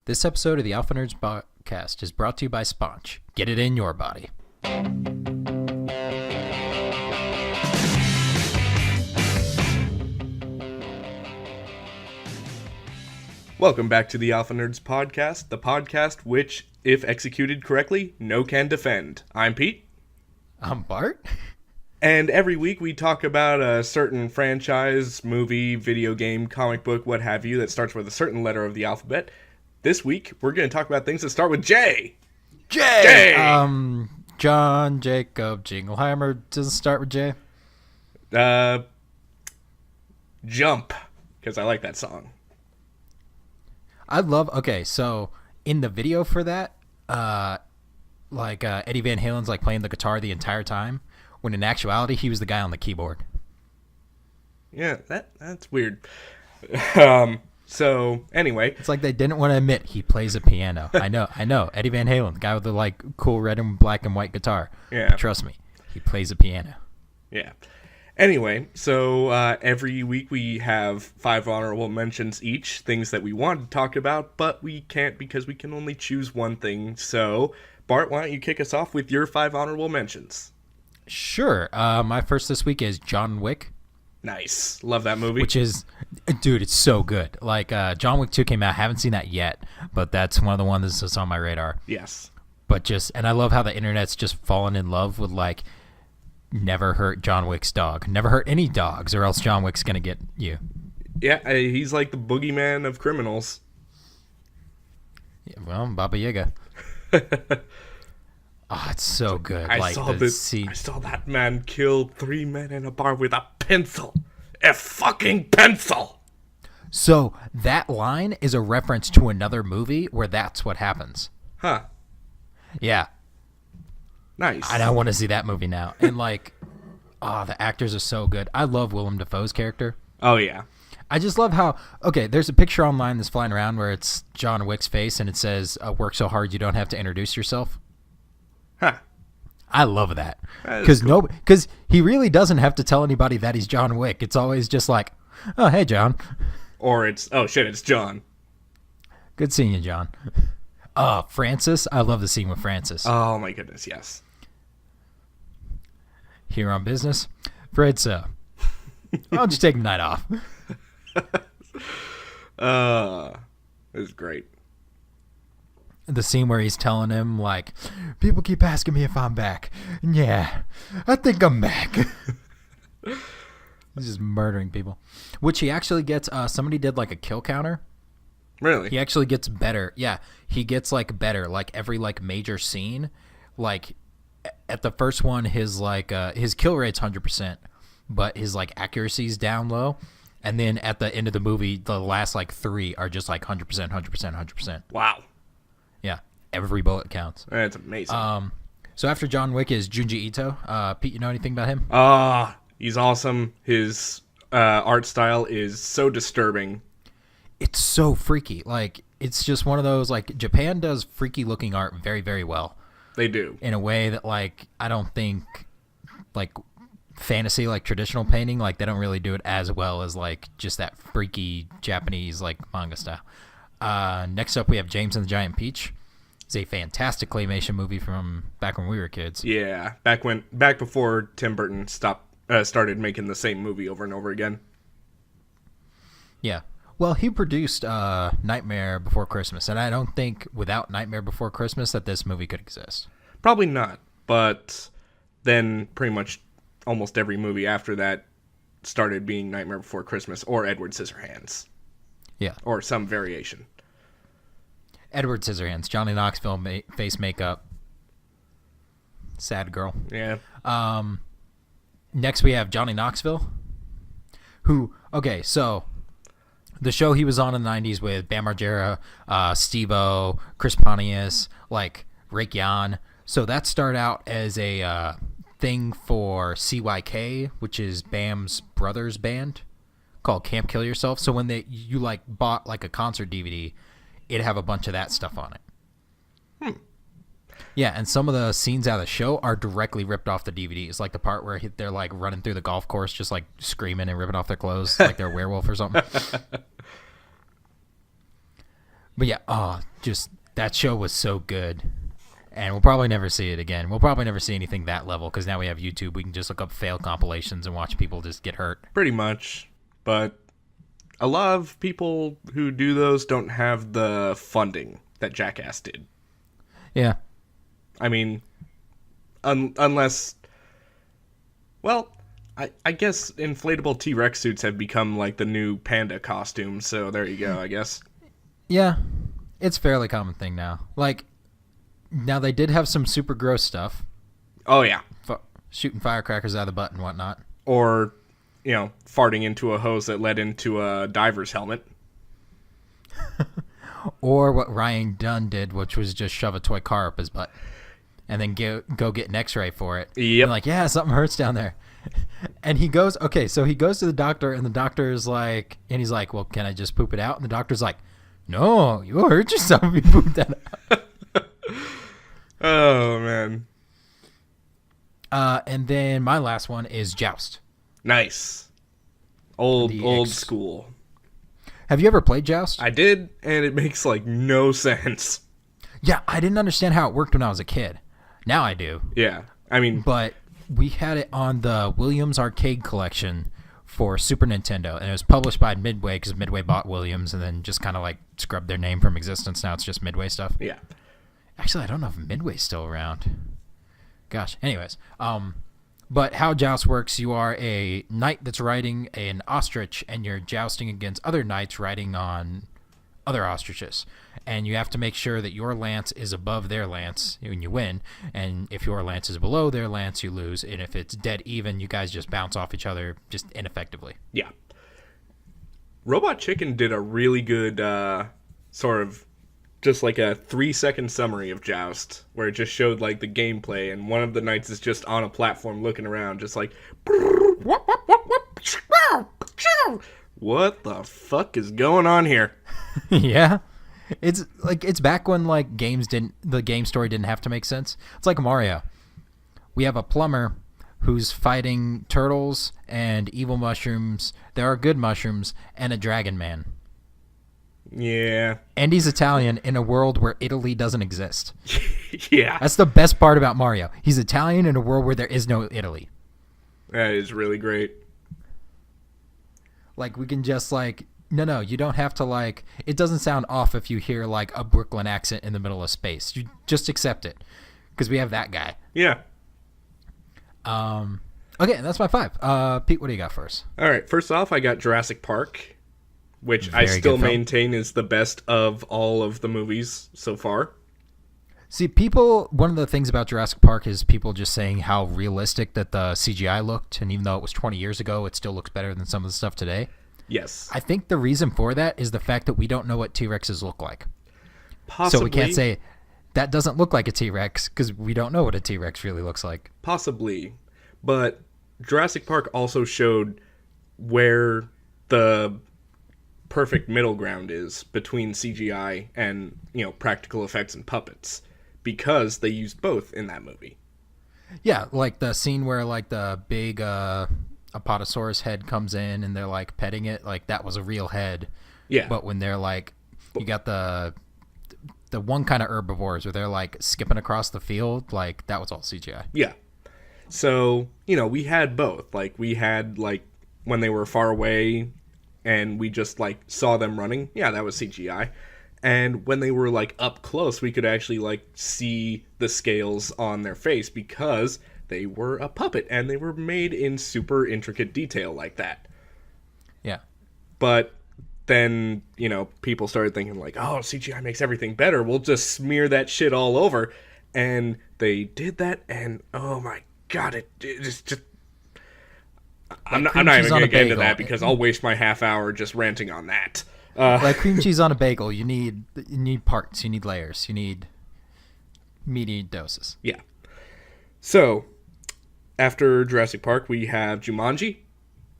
This episode of the Alpha Nerds podcast is brought to you by Sponge. Get it in your body. Welcome back to the Alpha Nerds podcast, the podcast which, if executed correctly, no can defend. I'm Pete. I'm Bart. And every week we talk about a certain franchise, movie, video game, comic book, what have you, that starts with a certain letter of the alphabet. This week, we're going to talk about things that start with J. J! John Jacob Jingleheimer doesn't start with J. Jump, because I like that song. Okay, so in the video for that, Eddie Van Halen's like playing the guitar the entire time, when in actuality, he was the guy on the keyboard. Yeah, that's weird. So, anyway. It's like they didn't want to admit he plays a piano. I know. Eddie Van Halen, the guy with the like cool red and black and white guitar. Yeah. Trust me, he plays a piano. Yeah. Anyway, so every week we have 5 honorable mentions each, things that we want to talk about, but we can't because we can only choose one thing. So, Bart, why don't you kick us off with your 5 honorable mentions? Sure. My first this week is John Wick. Nice. Love that movie. Which is, dude, it's so good. Like, John Wick 2 came out. I haven't seen that yet, but that's one of the ones that's on my radar. Yes. And I love how the internet's just fallen in love with, like, never hurt John Wick's dog. Never hurt any dogs, or else John Wick's going to get you. Yeah, he's like the boogeyman of criminals. Yeah, well, Baba Yaga. Oh, it's so good. I saw that man kill 3 men in a bar with a pencil. A fucking pencil! So, that line is a reference to another movie where that's what happens. Huh. Yeah. Nice. And I want to see that movie now. And, the actors are so good. I love Willem Dafoe's character. Oh, yeah. I just love how, there's a picture online that's flying around where it's John Wick's face and it says, work so hard you don't have to introduce yourself. Huh. I love that. Because he really doesn't have to tell anybody that he's John Wick. It's always just like, oh, hey, John. Or it's John. Good seeing you, John. Francis. I love the scene with Francis. Oh, my goodness, yes. Here on business. Fred, why don't you take the night off? It was great. The scene where he's telling him, like, people keep asking me if I'm back. Yeah, I think I'm back. He's just murdering people. Which he actually gets, somebody did, like, a kill counter. Really? He actually gets better. Yeah, he gets, like, better. Like, every, like, major scene. Like, at the first one, his kill rate's 100%. But his, like, accuracy's down low. And then at the end of the movie, the last, like, 3 are just, like, 100%, 100%, 100%. Wow. Yeah, every bullet counts. That's amazing. So after John Wick is Junji Ito. Pete, you know anything about him? He's awesome. His art style is so disturbing. It's so freaky. Like, it's just one of those, like, Japan does freaky looking art very, very well. They do. In a way that, like, I don't think, like, fantasy, like, traditional painting, like, they don't really do it as well as, like, just that freaky Japanese, like, manga style. Next up, we have James and the Giant Peach. It's a fantastic claymation movie from back when we were kids. Yeah, back before Tim Burton started making the same movie over and over again. Yeah. Well, he produced Nightmare Before Christmas, and I don't think without Nightmare Before Christmas that this movie could exist. Probably not, but then pretty much almost every movie after that started being Nightmare Before Christmas or Edward Scissorhands. Yeah. Or some variation. Edward Scissorhands, Johnny Knoxville face makeup. Sad girl. Yeah. Next we have Johnny Knoxville, who, so the show he was on in the 90s with Bam Margera, Steve-O, Chris Pontius, like Rick Yan. So that started out as a thing for CYK, which is Bam's brother's band, called Camp Kill Yourself. So when you like bought like a concert DVD, it'd have a bunch of that stuff on it. Yeah, and some of the scenes out of the show are directly ripped off the DVDs. Like the part where they're like running through the golf course, just like screaming and ripping off their clothes like they're a werewolf or something. But yeah, just that show was so good. And we'll probably never see it again. We'll probably never see anything that level because now we have YouTube. We can just look up fail compilations and watch people just get hurt. Pretty much. But a lot of people who do those don't have the funding that Jackass did. Yeah. I mean, unless... Well, I guess inflatable T-Rex suits have become like the new panda costume, so there you go, I guess. Yeah. It's a fairly common thing now. Like, now they did have some super gross stuff. Oh, yeah. Shooting firecrackers out of the butt and whatnot. Or, farting into a hose that led into a diver's helmet. Or what Ryan Dunn did, which was just shove a toy car up his butt. And then go get an x-ray for it. Yep. And like, yeah, something hurts down there. And he goes to the doctor, and the doctor is like, and he's like, well, can I just poop it out? And the doctor's like, no, you'll hurt yourself if you poop that out. Oh, man. And then my last one is Joust. Nice. Old school. Have you ever played Joust? I did, and it makes, no sense. Yeah, I didn't understand how it worked when I was a kid. Now I do. Yeah, I mean... But we had it on the Williams Arcade Collection for Super Nintendo, and it was published by Midway because Midway bought Williams and then just kind of, scrubbed their name from existence. Now it's just Midway stuff. Yeah. Actually, I don't know if Midway's still around. Gosh. Anyways, but how Joust works, you are a knight that's riding an ostrich, and you're jousting against other knights riding on other ostriches. And you have to make sure that your lance is above their lance when you win. And if your lance is below their lance, you lose. And if it's dead even, you guys just bounce off each other just ineffectively. Yeah. Robot Chicken did a really good sort of just like a 3-second summary of Joust, where it just showed the gameplay, and one of the knights is just on a platform looking around, just like, what the fuck is going on here? Yeah. It's back when the game story didn't have to make sense. It's like Mario. We have a plumber who's fighting turtles and evil mushrooms. There are good mushrooms and a dragon man. Yeah. And he's Italian in a world where Italy doesn't exist. Yeah. That's the best part about Mario. He's Italian in a world where there is no Italy. That is really great. We can just no, you don't have to it doesn't sound off if you hear a Brooklyn accent in the middle of space. You just accept it because we have that guy. Yeah. Okay, that's my 5. Pete, what do you got first? All right. First off, I got Jurassic Park, which Very I still good film. maintain is the best of all of the movies so far. See, one of the things about Jurassic Park is people just saying how realistic that the CGI looked, and even though it was 20 years ago, it still looks better than some of the stuff today. Yes. I think the reason for that is the fact that we don't know what T-Rexes look like. Possibly. So we can't say that doesn't look like a T-Rex because we don't know what a T-Rex really looks like. Possibly. But Jurassic Park also showed where the perfect middle ground is between CGI and, practical effects and puppets, because they used both in that movie. Yeah, like the scene where the big Apatosaurus head comes in and they're petting it, that was a real head. Yeah. But when they're you got the one kind of herbivores where they're skipping across the field, that was all CGI. Yeah. So, we had both. We had when they were far away and we just saw them running. Yeah, that was CGI. And when they were up close, we could actually see the scales on their face because they were a puppet and they were made in super intricate detail like that. Yeah. But then, people started thinking oh, CGI makes everything better. We'll just smear that shit all over. And they did that, and oh my god, it's just... I'm not even going to get into that because I'll waste my half hour just ranting on that. Like cream cheese on a bagel, you need parts, you need layers, you need meaty doses. Yeah. So, after Jurassic Park, we have Jumanji,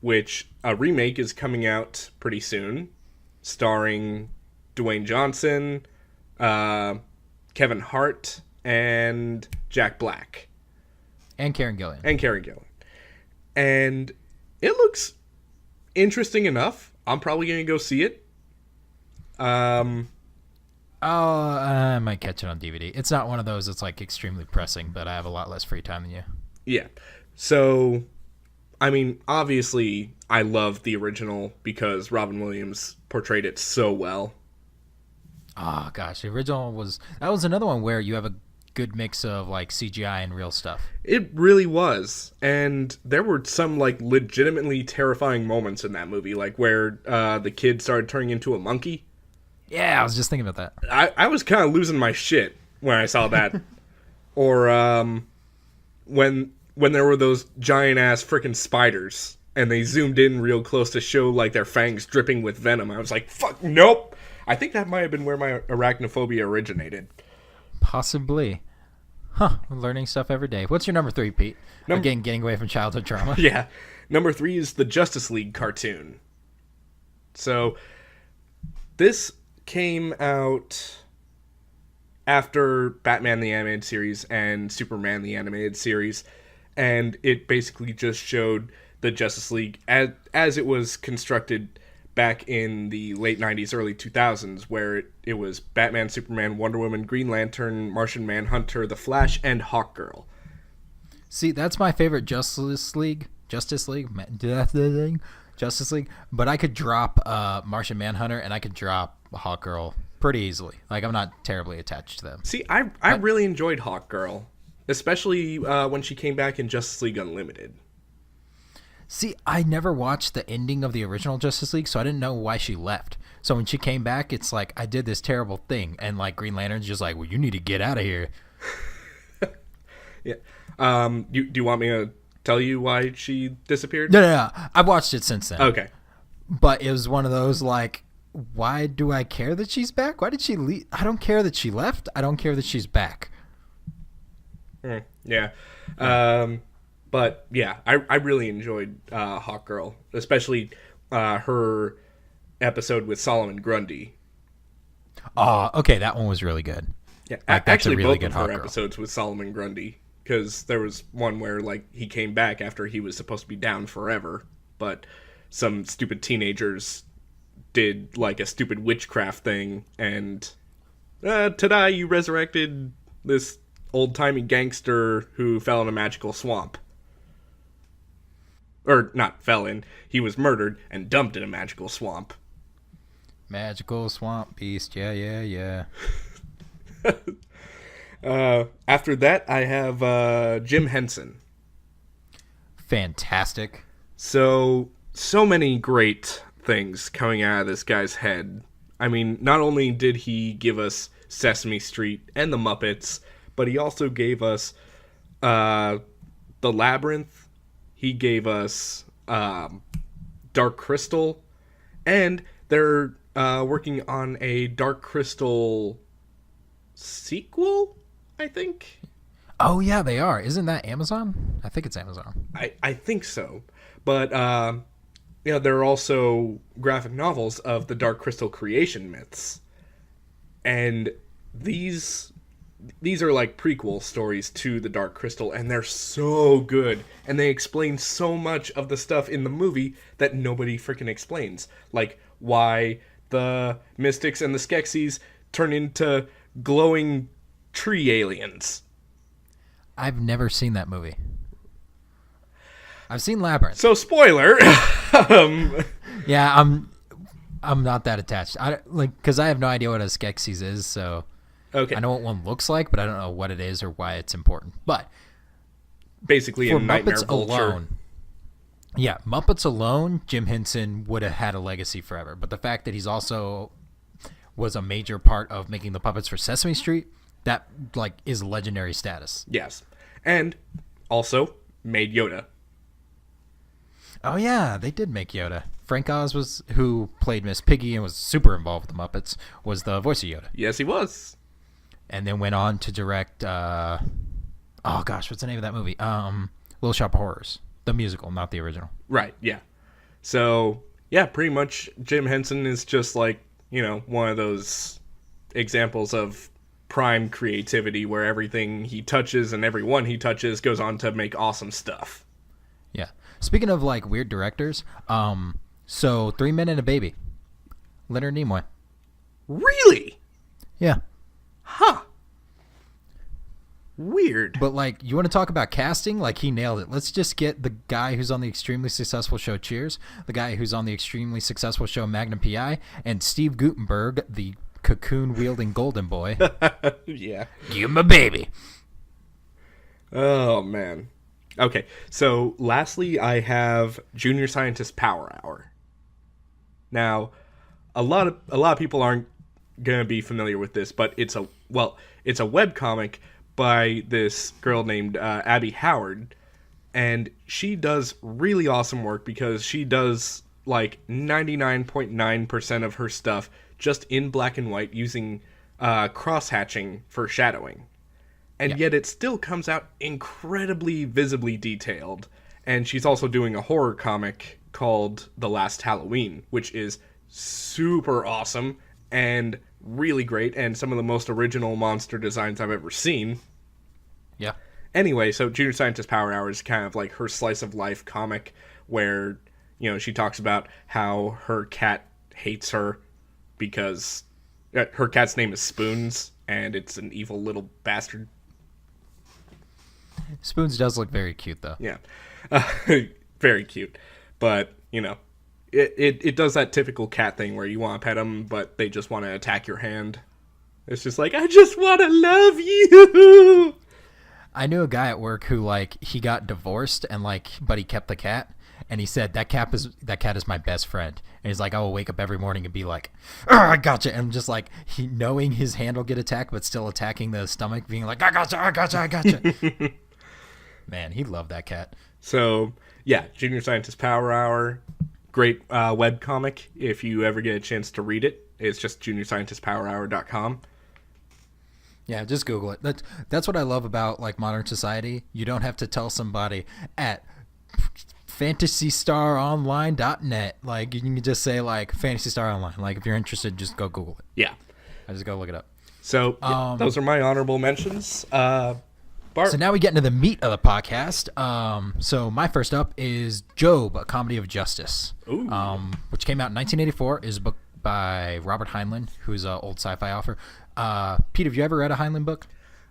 which a remake is coming out pretty soon, starring Dwayne Johnson, Kevin Hart, and Jack Black. And Karen Gillan. And it looks interesting enough. I'm probably going to go see it. Oh, I might catch it on DVD. It's not one of those that's like extremely pressing, but I have a lot less free time than you. Yeah. So, I mean, obviously, I love the original because Robin Williams portrayed it so well. Oh gosh, the original was another one where you have a good mix of like CGI and real stuff. It really was. And there were some, like, legitimately terrifying moments in that movie, like where the kid started turning into a monkey. Yeah, I was just thinking about that. I was kind of losing my shit when I saw that. Or when there were those giant-ass freaking spiders, and they zoomed in real close to show, like, their fangs dripping with venom. I was like, fuck, nope! I think that might have been where my arachnophobia originated. Possibly. Huh, we're learning stuff every day. What's your number 3, Pete? Again, getting away from childhood trauma. Yeah. Number 3 is the Justice League cartoon. So, this came out after Batman the Animated Series and Superman the Animated Series, and it basically just showed the Justice League as it was constructed back in the late 90s, early 2000s, where it was Batman, Superman, Wonder Woman, Green Lantern, Martian Manhunter, The Flash, and Hawkgirl. See, that's my favorite Justice League, but I could drop Martian Manhunter and I could drop Hawkgirl pretty easily. Like, I'm not terribly attached to them. See, I really enjoyed Hawkgirl, especially when she came back in Justice League Unlimited. See, I never watched the ending of the original Justice League, so I didn't know why she left. So when she came back, it's like, I did this terrible thing, and like Green Lantern's just like, well, you need to get out of here. Yeah. Do you want me to tell you why she disappeared? No. I've watched it since then. Okay. But it was one of those, like, why do I care that she's back? Why did she leave? I don't care that she left. I don't care that she's back. Yeah. But, yeah, I really enjoyed Hawkgirl, especially her episode with Solomon Grundy. Oh, okay, that one was really good. Yeah, like, actually, really both of her Hawkgirl episodes with Solomon Grundy, because there was one where, like, he came back after he was supposed to be down forever, but some stupid teenagers did, like, a stupid witchcraft thing, and ta-da, you resurrected this old-timey gangster who fell in a magical swamp. Or, not fell in, he was murdered and dumped in a magical swamp. Magical swamp beast, yeah. After that, I have Jim Henson. Fantastic. So many great things coming out of this guy's head. I mean, not only did he give us Sesame Street and the Muppets, but he also gave us The Labyrinth. He gave us Dark Crystal, and they're working on a Dark Crystal sequel, I think. Oh, yeah, they are. Isn't that Amazon? I think it's Amazon. I think so. But, there are also graphic novels of the Dark Crystal creation myths. And these are like prequel stories to the Dark Crystal, and they're so good. And they explain so much of the stuff in the movie that nobody freaking explains. Like why the Mystics and the Skeksis turn into glowing tree aliens. I've never seen that movie. I've seen Labyrinth. So spoiler. Yeah, I'm not that attached. Because I have no idea what a Skeksis is, so Okay. I know what one looks like, but I don't know what it is or why it's important. But basically for a nightmare Muppets vulture. alone, yeah, Muppets alone, Jim Henson would have had a legacy forever. But the fact that he's also was a major part of making the puppets for Sesame Street, that like is legendary status. Yes. And also made Yoda. Oh yeah, they did make Yoda. Frank Oz who played Miss Piggy and was super involved with the Muppets, was the voice of Yoda. Yes, he was. And then went on to direct oh gosh, what's the name of that movie? Little Shop of Horrors. The musical, not the original. Right, yeah. So, yeah, pretty much Jim Henson is just like, one of those examples of prime creativity where everything he touches and everyone he touches goes on to make awesome stuff. Yeah. Speaking of like weird directors, so 3 Men and a Baby. Leonard Nimoy. Really? Yeah. Huh. Weird. But, like, you want to talk about casting? Like, he nailed it. Let's just get the guy who's on the extremely successful show Cheers, the guy who's on the extremely successful show Magnum P.I., and Steve Guttenberg, the cocoon-wielding golden boy. Yeah. Give him a baby. Oh, man. Okay, so lastly, I have Junior Scientist Power Hour. Now, a lot of people aren't gonna be familiar with this, but it's a webcomic by this girl named Abby Howard, and she does really awesome work because she does like 99.9% of her stuff just in black and white using cross-hatching for shadowing. And yet it still comes out incredibly visibly detailed. And she's also doing a horror comic called The Last Halloween, which is super awesome and really great, and some of the most original monster designs I've ever seen. Yeah. Anyway, so Junior Scientist Power Hour is kind of like her slice of life comic where, you know, she talks about how her cat hates her because her cat's name is Spoons, and it's an evil little bastard. Spoons does look very cute, though. Yeah. Very cute. But, you know, it does that typical cat thing where you want to pet them, but they just want to attack your hand. It's just like, I just want to love you! I knew a guy at work who, like, he got divorced, and, like, but he kept the cat. And he said, that cat is my best friend. And he's like, I will wake up every morning and be like, I gotcha. And just like, he knowing his hand will get attacked, but still attacking the stomach, being like, I gotcha. Man, he loved that cat. So, yeah, Junior Scientist Power Hour. Great webcomic. If you ever get a chance to read it, it's just juniorscientistpowerhour.com. Yeah, just Google it. That's what I love about, like, modern society. You don't have to tell somebody at fantasystaronline.net. Like, you can just say, like, Fantasy Star Online. Like, if you're interested, just go Google it. Yeah. I just go look it up. So, yeah, those are my honorable mentions. Bart. So now we get into the meat of the podcast. So my first up is Job, A Comedy of Justice, which came out in 1984. Is a book by Robert Heinlein, who's an old sci-fi author. Pete, have you ever read a Heinlein book?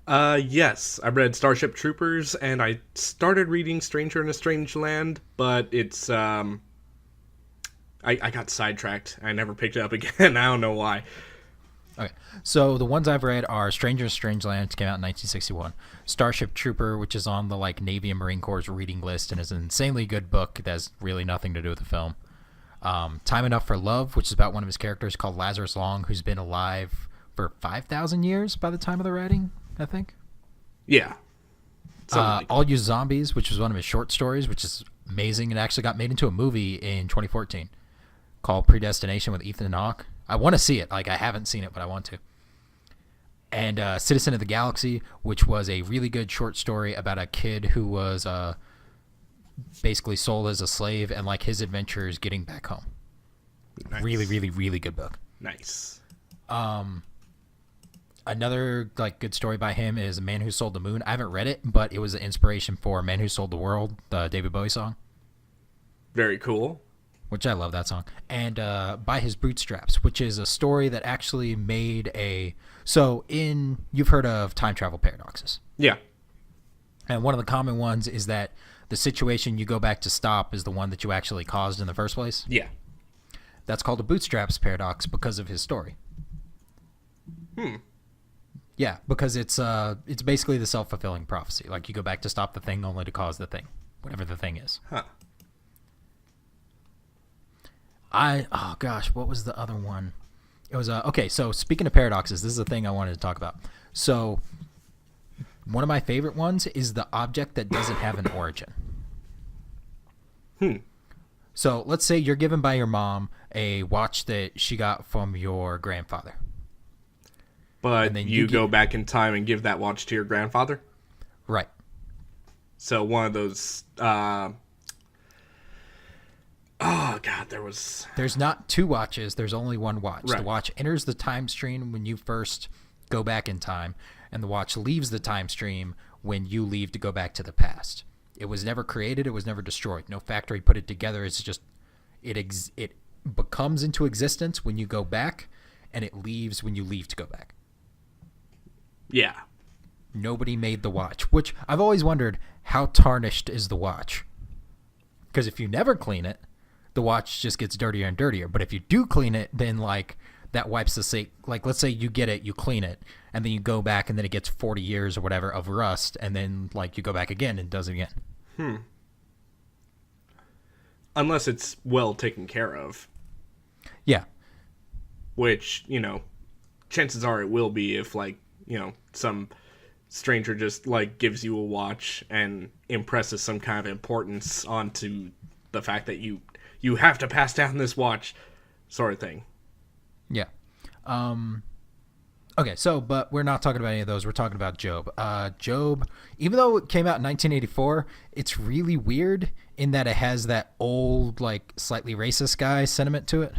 Yes, I read Starship Troopers, and I started reading Stranger in a Strange Land, but it's, I got sidetracked. I never picked it up again. I don't know why. Okay, so the ones I've read are Stranger in a Strange Land, which came out in 1961. Starship Trooper, which is on the, like, Navy and Marine Corps reading list and is an insanely good book that has really nothing to do with the film. Time Enough for Love, which is about one of his characters called Lazarus Long, who's been alive for 5,000 years by the time of the writing, I think. Yeah. Like All You Zombies, which was one of his short stories, which is amazing and actually got made into a movie in 2014 called Predestination with Ethan Hawke. I want to see it. Like, I haven't seen it, but I want to. And Citizen of the Galaxy, which was a really good short story about a kid who was basically sold as a slave and, like, his adventures getting back home. Nice. Really, really, really good book. Nice. Another, like, good story by him is A Man Who Sold the Moon. I haven't read it, but it was an inspiration for Man Who Sold the World, the David Bowie song. Very cool. Which I love that song. And By His Bootstraps, which is a story that actually made a... So you've heard of time travel paradoxes. Yeah. And one of the common ones is that the situation you go back to stop is the one that you actually caused in the first place. Yeah. That's called a bootstraps paradox because of his story. Yeah, because it's basically the self-fulfilling prophecy. Like, you go back to stop the thing only to cause the thing, whatever the thing is. Huh. Oh gosh, what was the other one? It was okay, so speaking of paradoxes, this is a thing I wanted to talk about. So one of my favorite ones is the object that doesn't have an origin. So let's say you're given by your mom a watch that she got from your grandfather. But and then you go back in time and give that watch to your grandfather? Right. So one of those oh, God, There's not two watches. There's only one watch. Right. The watch enters the time stream when you first go back in time, and the watch leaves the time stream when you leave to go back to the past. It was never created. It was never destroyed. No factory put it together. It's just it becomes into existence when you go back, and it leaves when you leave to go back. Yeah. Nobody made the watch, which I've always wondered, how tarnished is the watch? Because if you never clean it, the watch just gets dirtier and dirtier. But if you do clean it, then like that wipes the slate. Like, let's say you get it, you clean it, and then you go back and then it gets 40 years or whatever of rust, and then like you go back again and it does it again. Unless it's well taken care of. Yeah. Which, chances are it will be if, like, some stranger just, like, gives you a watch and impresses some kind of importance onto the fact that you have to pass down this watch sort of thing. Yeah. Okay, but we're not talking about any of those. We're talking about Job. Job, even though it came out in 1984, it's really weird in that it has that old, like, slightly racist guy sentiment to it.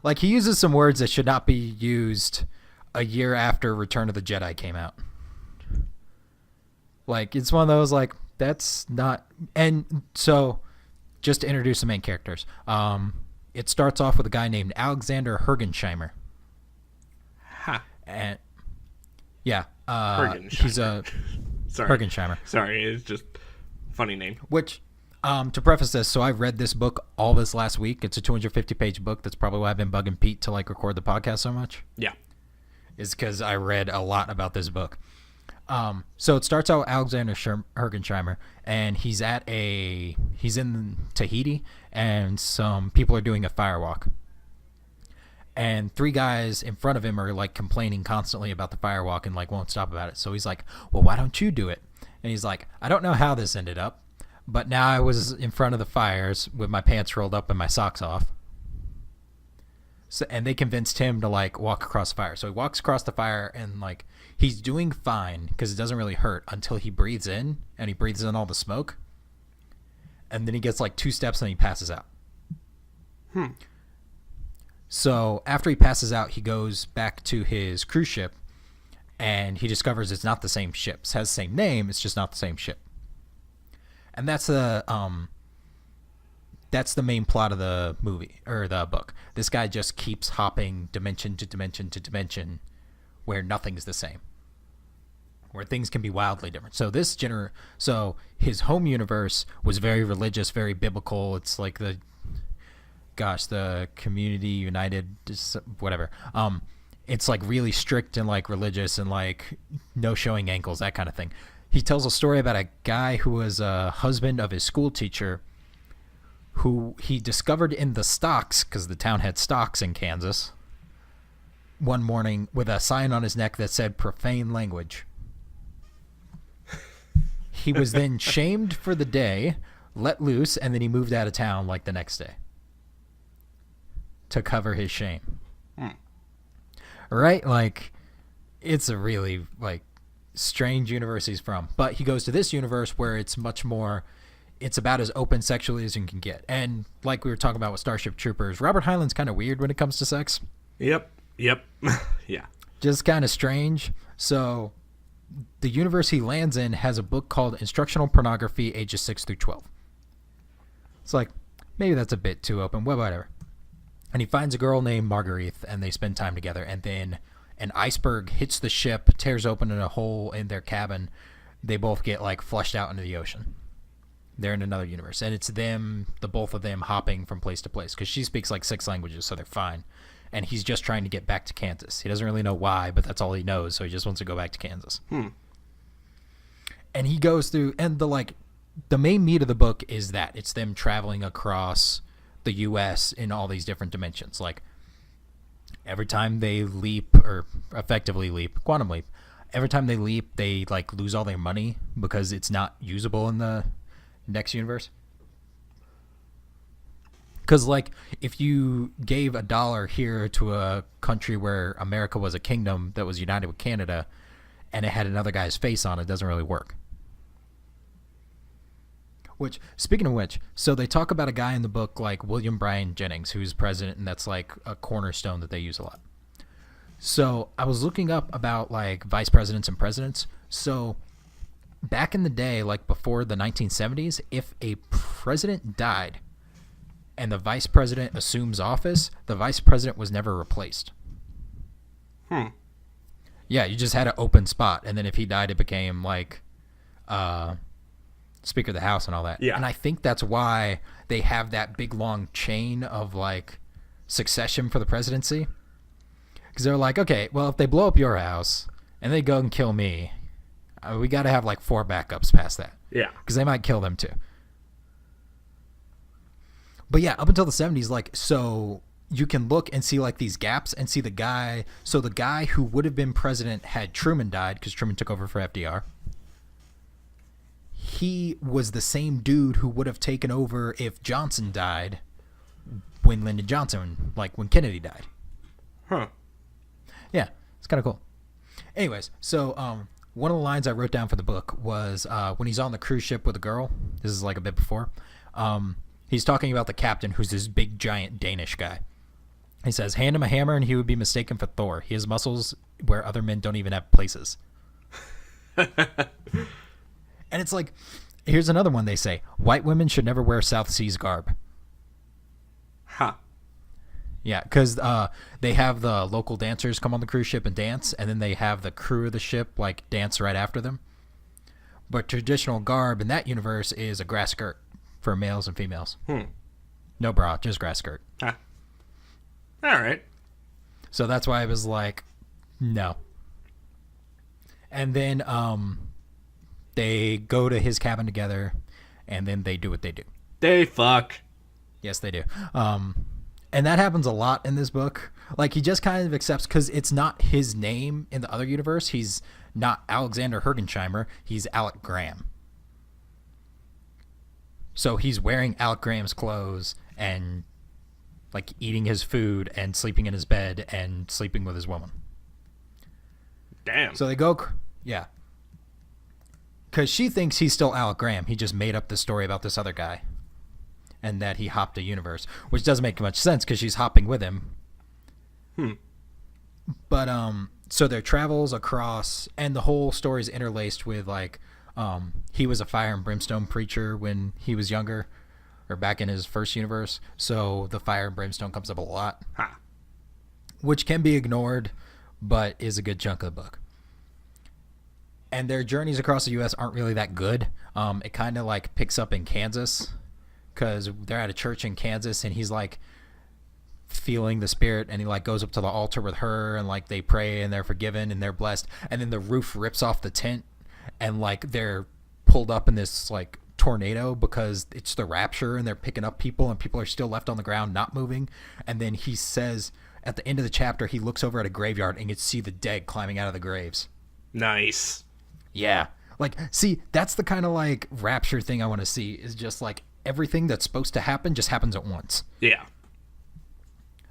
Like, he uses some words that should not be used a year after Return of the Jedi came out. Like, it's one of those, like, that's not... And so, just to introduce the main characters, it starts off with a guy named Alexander Hergensheimer. And yeah, he's a Hergensheimer. Sorry, it's just funny name. Which, to preface this, so I read this book all this last week. It's a 250-page book. That's probably why I've been bugging Pete to like record the podcast so much. Yeah, is because I read a lot about this book. So it starts out with Alexander Hergensheimer, and he's in Tahiti, and some people are doing a firewalk. And three guys in front of him are like complaining constantly about the firewalk and like won't stop about it. So he's like, well, why don't you do it? And he's like, I don't know how this ended up, but now I was in front of the fires with my pants rolled up and my socks off. So, and they convinced him to like walk across the fire. So he walks across the fire and like he's doing fine because it doesn't really hurt until he breathes in and he breathes in all the smoke. And then he gets like 2 steps and he passes out. So after he passes out, he goes back to his cruise ship, and he discovers it's not the same ship. It has the same name, it's just not the same ship. And that's the main plot of the movie or the book. This guy just keeps hopping dimension to dimension to dimension, where nothing's the same, where things can be wildly different. So so his home universe was very religious, very biblical. It's like the Community United, whatever. It's like really strict and like religious and like no showing ankles, that kind of thing. He tells a story about a guy who was a husband of his school teacher who he discovered in the stocks, because the town had stocks in Kansas, one morning with a sign on his neck that said profane language. He was then shamed for the day, let loose, and then he moved out of town like the next day to cover his shame. Right? Like, it's a really like strange universe he's from. But he goes to this universe where it's much more, it's about as open sexually as you can get. And like we were talking about with Starship Troopers, Robert Heinlein's kind of weird when it comes to sex. Yep. Yeah. Just kind of strange. So the universe he lands in has a book called Instructional Pornography, ages 6 through 12. It's like, maybe that's a bit too open. Well, whatever. And he finds a girl named Marguerite, and they spend time together. And then an iceberg hits the ship, tears open a hole in their cabin. They both get like flushed out into the ocean. They're in another universe, and it's them, the both of them, hopping from place to place because she speaks like 6 languages, so they're fine. And he's just trying to get back to Kansas. He doesn't really know why, but that's all he knows. So he just wants to go back to Kansas. And he goes through, and the main meat of the book is that it's them traveling across the U.S. in all these different dimensions. Like, every time they leap, or effectively leap, quantum leap, every time they leap, they like lose all their money because it's not usable in the next universe. Because like, if you gave $1 here to a country where America was a kingdom that was united with Canada, and it had another guy's face on it, doesn't really work. Which, speaking of which, so they talk about a guy in the book like William Bryan Jennings, who's president, and that's like a cornerstone that they use a lot. So I was looking up about like vice presidents and presidents. So back in the day, like before the 1970s, if a president died and the vice president assumes office, the vice president was never replaced. Yeah, you just had an open spot, and then if he died, it became like Speaker of the House and all that. Yeah. And I think that's why they have that big long chain of like succession for the presidency, because they're like, okay, well, if they blow up your house and they go and kill me, we got to have like 4 backups past that. Yeah. Because they might kill them too. But yeah, up until the 70s, like, so you can look and see like these gaps and see the guy. So the guy who would have been president had Truman died because Truman took over for FDR. He was the same dude who would have taken over if Johnson died when Lyndon Johnson, like when Kennedy died. Huh. Yeah, it's kind of cool. Anyways, so one of the lines I wrote down for the book was when he's on the cruise ship with a girl. This is like a bit before. He's talking about the captain, who's this big, giant Danish guy. He says, hand him a hammer and he would be mistaken for Thor. He has muscles where other men don't even have places. And it's like, here's another one they say. White women should never wear South Seas garb. Huh. Yeah, because they have the local dancers come on the cruise ship and dance, and then they have the crew of the ship like dance right after them. But traditional garb in that universe is a grass skirt for males and females. No bra, just grass skirt. Huh. All right. So that's why I was like, no. And then they go to his cabin together, and then they do what they do. They fuck. Yes, they do. And that happens a lot in this book. Like, he just kind of accepts, because it's not his name in the other universe. He's not Alexander Hergensheimer. He's Alec Graham. So he's wearing Alec Graham's clothes and, like, eating his food and sleeping in his bed and sleeping with his woman. Damn. So they go, yeah. Because she thinks he's still Alec Graham. He just made up the story about this other guy. And that he hopped a universe, which doesn't make much sense because she's hopping with him. But so their travels across, and the whole story is interlaced with like, he was a fire and brimstone preacher when he was younger, or back in his first universe. So the fire and brimstone comes up a lot, which can be ignored, but is a good chunk of the book. And their journeys across the U.S. aren't really that good. It kind of like picks up in Kansas. Because they're at a church in Kansas, and he's like feeling the spirit, and he like goes up to the altar with her, and like they pray and they're forgiven and they're blessed, and then the roof rips off the tent, and like they're pulled up in this like tornado because it's the rapture, and they're picking up people, and people are still left on the ground not moving. And then he says at the end of the chapter, he looks over at a graveyard and you see the dead climbing out of the graves. Nice. Yeah, like, see, that's the kind of like rapture thing I want to see, is just like everything that's supposed to happen just happens at once. Yeah.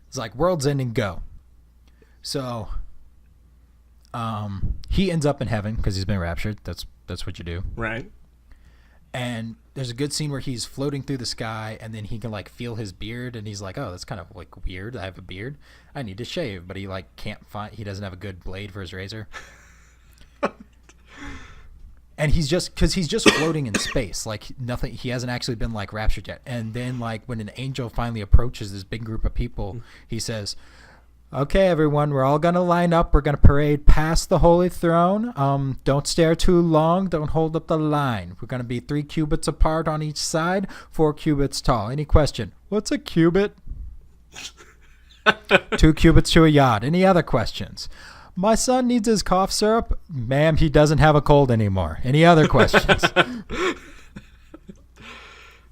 It's like world's ending, go. So he ends up in heaven because he's been raptured. That's what you do. Right. And there's a good scene where he's floating through the sky, and then he can like feel his beard, and he's like, oh, that's kind of like weird. I have a beard. I need to shave. But he like can't find, he doesn't have a good blade for his razor. And he's just floating in space, like nothing. He hasn't actually been like raptured yet. And then like when an angel finally approaches this big group of people, he says, okay, everyone, we're all going to line up. We're going to parade past the holy throne. Don't stare too long. Don't hold up the line. We're going to be 3 cubits apart on each side, 4 cubits tall. Any question? What's a cubit? 2 cubits to a yard. Any other questions? My son needs his cough syrup. Ma'am, he doesn't have a cold anymore. Any other questions?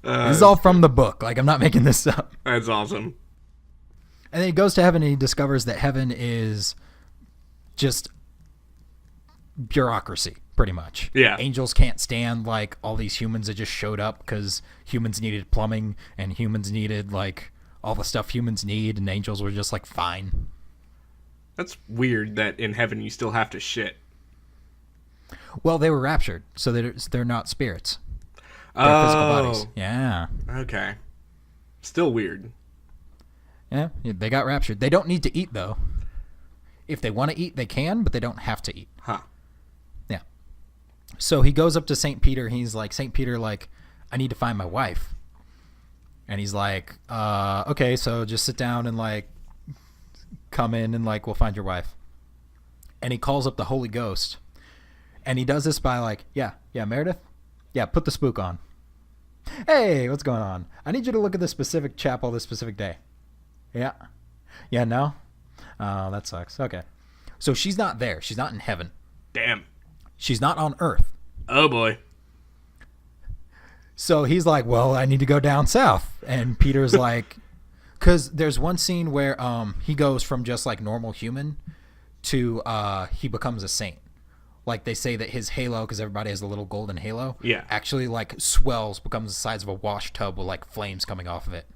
This is all from the book. Like, I'm not making this up. That's awesome. And then he goes to heaven, and he discovers that heaven is just bureaucracy, pretty much. Yeah. Angels can't stand, like, all these humans that just showed up because humans needed plumbing and humans needed, like, all the stuff humans need, and angels were just, like, fine. That's weird that in heaven you still have to shit. Well, they were raptured, so they're not spirits. They're physical bodies. Yeah. Okay. Still weird. Yeah, they got raptured. They don't need to eat, though. If they want to eat, they can, but they don't have to eat. Huh. Yeah. So he goes up to St. Peter. He's like, St. Peter, like, I need to find my wife. And he's like, okay, so just sit down and, like, come in and, like, we'll find your wife. and he calls up the Holy Ghost. And he does this by like, yeah, Meredith? Yeah, put the spook on. Hey, what's going on? I need you to look at this specific chapel this specific day. Yeah. Yeah, no? Oh, that sucks. Okay. So she's not there. She's not in heaven. Damn. She's not on earth. Oh, boy. So he's like, well, I need to go down south. And Peter's like, because there's one scene where he goes from just like normal human to he becomes a saint. Like they say that his halo, because everybody has a little golden halo, actually like swells, becomes the size of a wash tub with like flames coming off of it.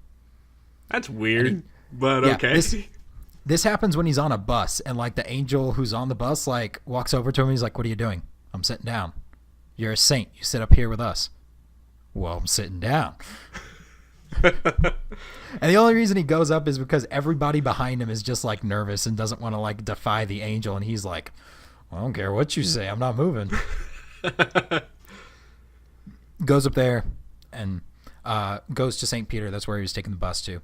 That's weird, but okay. This happens when he's on a bus, and like the angel who's on the bus like walks over to him. He's like, "What are you doing?" "I'm sitting down." "You're a saint. You sit up here with us." "Well, I'm sitting down." And the only reason he goes up is because everybody behind him is just like nervous and doesn't want to like defy the angel, and he's like, I don't care what you say. I'm not moving. Goes up there and goes to St. Peter. That's where he was taking the bus to.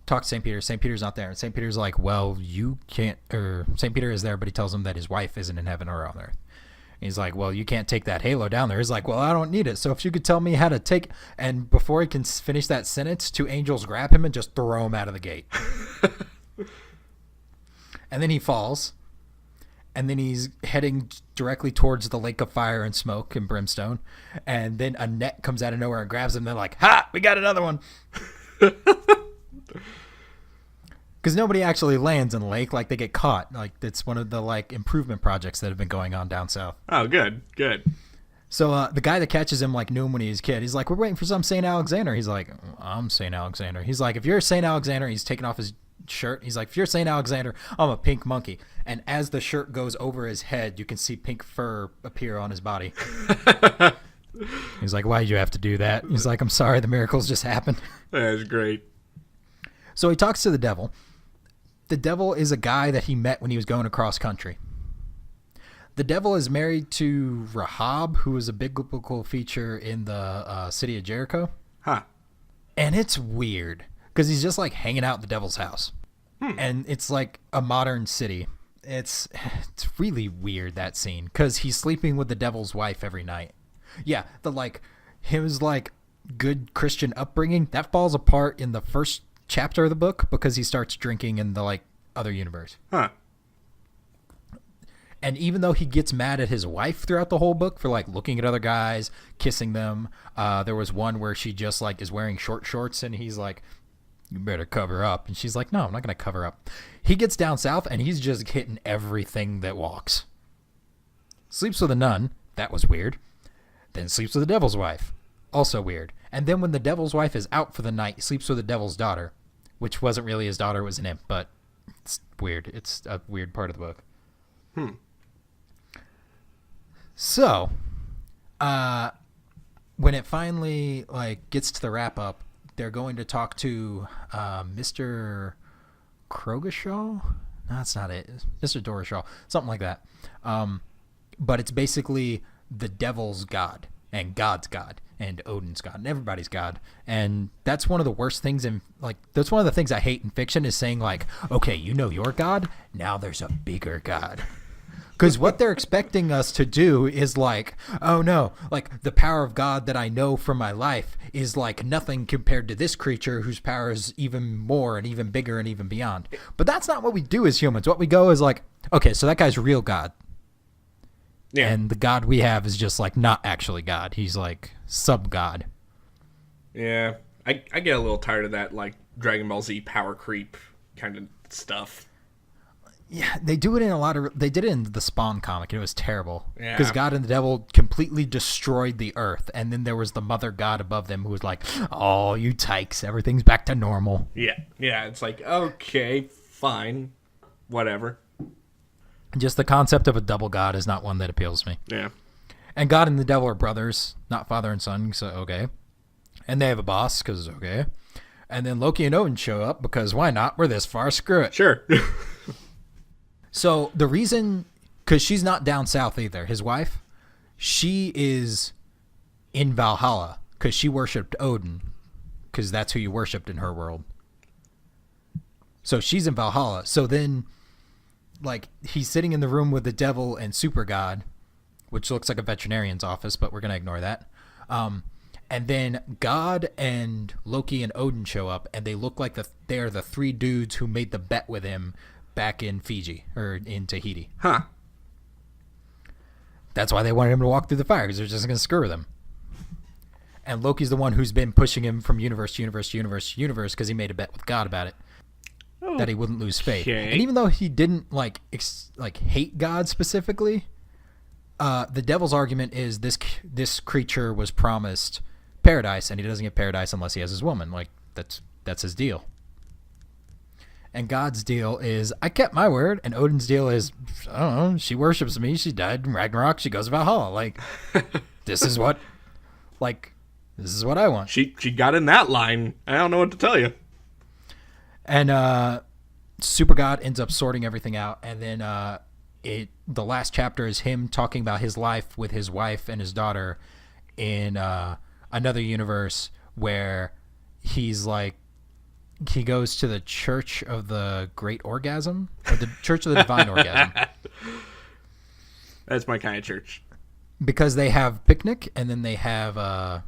Talk to St. Peter. St. Peter's not there. And St. Peter's like, well, you can't, or St. Peter is there, but he tells him that his wife isn't in heaven or on earth. And he's like, well, you can't take that halo down there. He's like, well, I don't need it. So if you could tell me how to take, and before he can finish that sentence, two angels grab him and just throw him out of the gate. And then he falls. And then he's heading directly towards the lake of fire and smoke and brimstone. And then a net comes out of nowhere and grabs him. They're like, ha, we got another one. Because nobody actually lands in the lake. Like, they get caught. Like, it's one of the, like, improvement projects that have been going on down south. Oh, good. So the guy that catches him, like, knew him when he was a kid. He's like, we're waiting for some St. Alexander. He's like, I'm St. Alexander. He's like, if you're St. Alexander, he's taking off his shirt. He's like, if you're St. Alexander, I'm a pink monkey. And as the shirt goes over his head, you can see pink fur appear on his body. He's like, why'd you have to do that? He's like, I'm sorry, the miracles just happened. That's great. So he talks to the devil. The devil is a guy that he met when he was going across country. The devil is married to Rahab, who is a biblical feature in the city of Jericho. Huh. And it's weird because he's just like hanging out at the devil's house. And it's like a modern city. It's really weird, that scene, because he's sleeping with the devil's wife every night. Yeah, his like good Christian upbringing, that falls apart in the first chapter of the book because he starts drinking in the like other universe. Huh. And even though he gets mad at his wife throughout the whole book for like looking at other guys, kissing them, there was one where she just like is wearing short shorts and he's like, you better cover up. And she's like, no, I'm not going to cover up. He gets down south and he's just hitting everything that walks. Sleeps with a nun. That was weird. Then sleeps with the devil's wife. Also weird. And then when the devil's wife is out for the night, he sleeps with the devil's daughter, which wasn't really his daughter, it was an imp, but it's weird. It's a weird part of the book. So, when it finally like gets to the wrap up, they're going to talk to Mr. Krogashaw. No, that's not it. Mr. Dorashaw, something like that. But it's basically the devil's god and God's god and Odin's god and everybody's god. And that's one of the worst things in like, that's one of the things I hate in fiction is saying like, okay, you know your god, now there's a bigger god. Because what they're expecting us to do is like, oh no, like the power of God that I know from my life is like nothing compared to this creature whose power is even more and even bigger and even beyond. But that's not what we do as humans. What we go is like, okay, so that guy's real God. Yeah. And the God we have is just like not actually God. He's like sub-God. Yeah. I get a little tired of that like Dragon Ball Z power creep kind of stuff. Yeah, they do it in they did it in the Spawn comic, and it was terrible. Yeah. Because God and the devil completely destroyed the earth, and then there was the mother god above them who was like, oh, you tykes, everything's back to normal. Yeah, it's like, okay, fine, whatever. Just the concept of a double god is not one that appeals to me. Yeah. And God and the devil are brothers, not father and son, so okay. And they have a boss, because okay. And then Loki and Odin show up, because why not? We're this far, screw it. Sure. So the reason, because she's not down south either, his wife, she is in Valhalla because she worshipped Odin, because that's who you worshipped in her world. So she's in Valhalla. So then like he's sitting in the room with the devil and Super God, which looks like a veterinarian's office, but we're gonna ignore that. And then God and Loki and Odin show up, and they look like they're the three dudes who made the bet with him back in Fiji or in Tahiti. Huh. That's why they wanted him to walk through the fire, because they're just gonna screw with him. And Loki's the one who's been pushing him from universe to universe to universe to universe because he made a bet with God about it. That he wouldn't lose faith. Okay. And even though he didn't hate God specifically, the devil's argument is this creature was promised paradise, and he doesn't get paradise unless he has his woman. Like that's his deal. And God's deal is, I kept my word, and Odin's deal is, I don't know, she worships me, she died in Ragnarok, she goes to Valhalla. Like, this is what I want. She got in that line. I don't know what to tell you. And Super God ends up sorting everything out, and then the last chapter is him talking about his life with his wife and his daughter in another universe where he's like, he goes to the Church of the Great Orgasm, or the Church of the Divine Orgasm. That's my kind of church. Because they have picnic, and then they have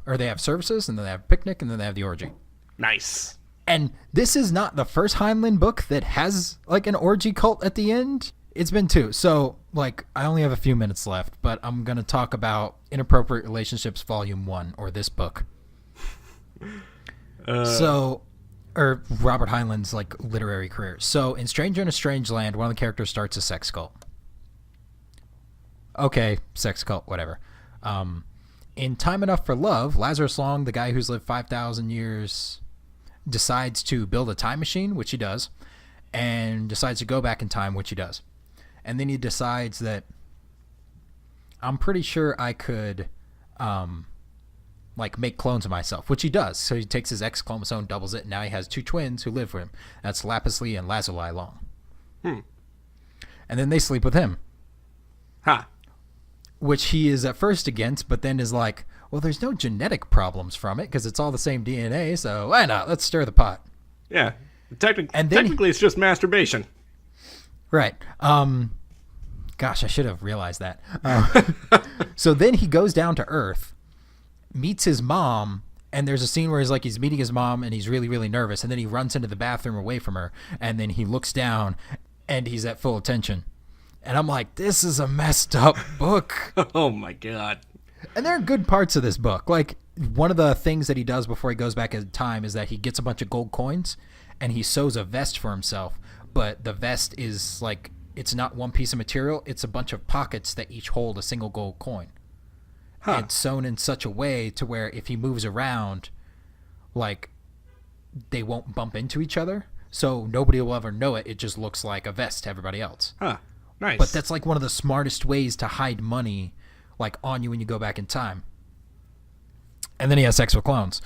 they have services, and then they have picnic, and then they have the orgy. Nice. And this is not the first Heinlein book that has like an orgy cult at the end. It's been 2. So like I only have a few minutes left, but I'm going to talk about Inappropriate Relationships Volume 1, or this book. Or Robert Heinlein's like literary career. So in Stranger in a Strange Land, one of the characters starts a sex cult. Okay, sex cult, whatever. In Time Enough for Love, Lazarus Long, the guy who's lived 5,000 years, decides to build a time machine, which he does, and decides to go back in time, which he does. And then he decides that I'm pretty sure I could make clones of myself, which he does. So he takes his X chromosome, doubles it, and now he has 2 twins who live for him. That's Lapisley and Lazuli Long. And then they sleep with him. Ha. Which he is at first against, but then is like, well, there's no genetic problems from it because it's all the same DNA, so why not? Let's stir the pot. Yeah. Technically, it's just masturbation. Right. Gosh, I should have realized that. So then he goes down to Earth, meets his mom, and there's a scene where he's meeting his mom, and he's really, really nervous, and then he runs into the bathroom away from her, and then he looks down, and he's at full attention. And I'm like, this is a messed up book. Oh, my God. And there are good parts of this book. Like, one of the things that he does before he goes back in time is that he gets a bunch of gold coins, and he sews a vest for himself. But the vest is, like, it's not one piece of material. It's a bunch of pockets that each hold a single gold coin. Huh. And sewn in such a way to where if he moves around, like, they won't bump into each other. So nobody will ever know it. It just looks like a vest to everybody else. Huh. Nice. But that's like one of the smartest ways to hide money, like, on you when you go back in time. And then he has sex with clones.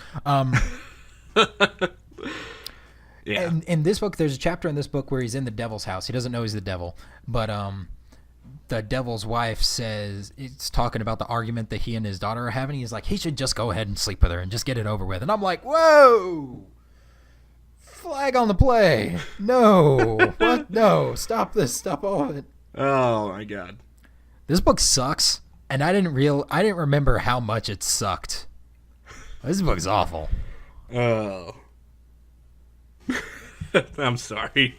Yeah. And in this book, there's a chapter in this book where he's in the devil's house. He doesn't know he's the devil, but the devil's wife says, it's talking about the argument that he and his daughter are having. He's like, he should just go ahead and sleep with her and just get it over with. And I'm like, whoa, flag on the play. No, what? No, stop this. Stop all of it. Oh my God. This book sucks. And I didn't remember how much it sucked. This book's awful. Oh. I'm sorry.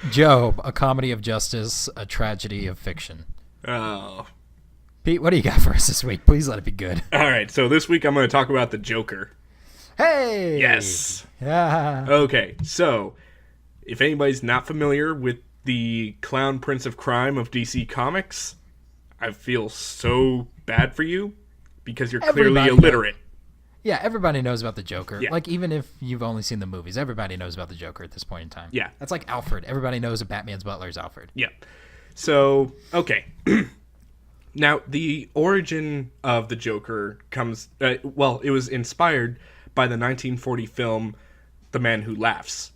Job, a comedy of justice, a tragedy of fiction. Oh. Pete, what do you got for us this week? Please let it be good. All right, so this week I'm going to talk about the Joker. Hey! Yes. Yeah. Okay, so if anybody's not familiar with the Clown Prince of Crime of DC Comics, I feel so bad for you because you're clearly illiterate. Yeah, everybody knows about the Joker. Yeah. Like, even if you've only seen the movies, everybody knows about the Joker at this point in time. Yeah. That's like Alfred. Everybody knows that Batman's butler is Alfred. Yeah. So, okay. Now, the origin of the Joker comes... it was inspired by the 1940 film The Man Who Laughs.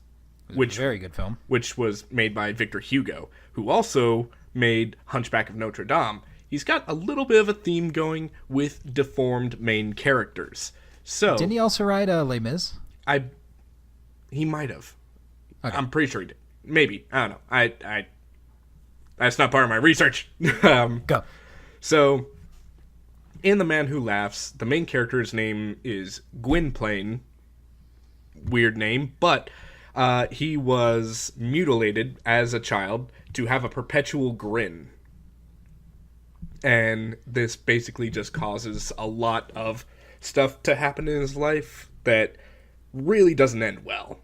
Which very good film. Which was made by Victor Hugo, who also made Hunchback of Notre Dame. He's got a little bit of a theme going with deformed main characters. So didn't he also write Les Mis? He might have. Okay. I'm pretty sure he did. Maybe. I don't know. That's not part of my research. um, Go. so, in The Man Who Laughs, the main character's name is Gwynplaine. Weird name, but he was mutilated as a child to have a perpetual grin. And this basically just causes a lot of stuff to happen in his life that really doesn't end well.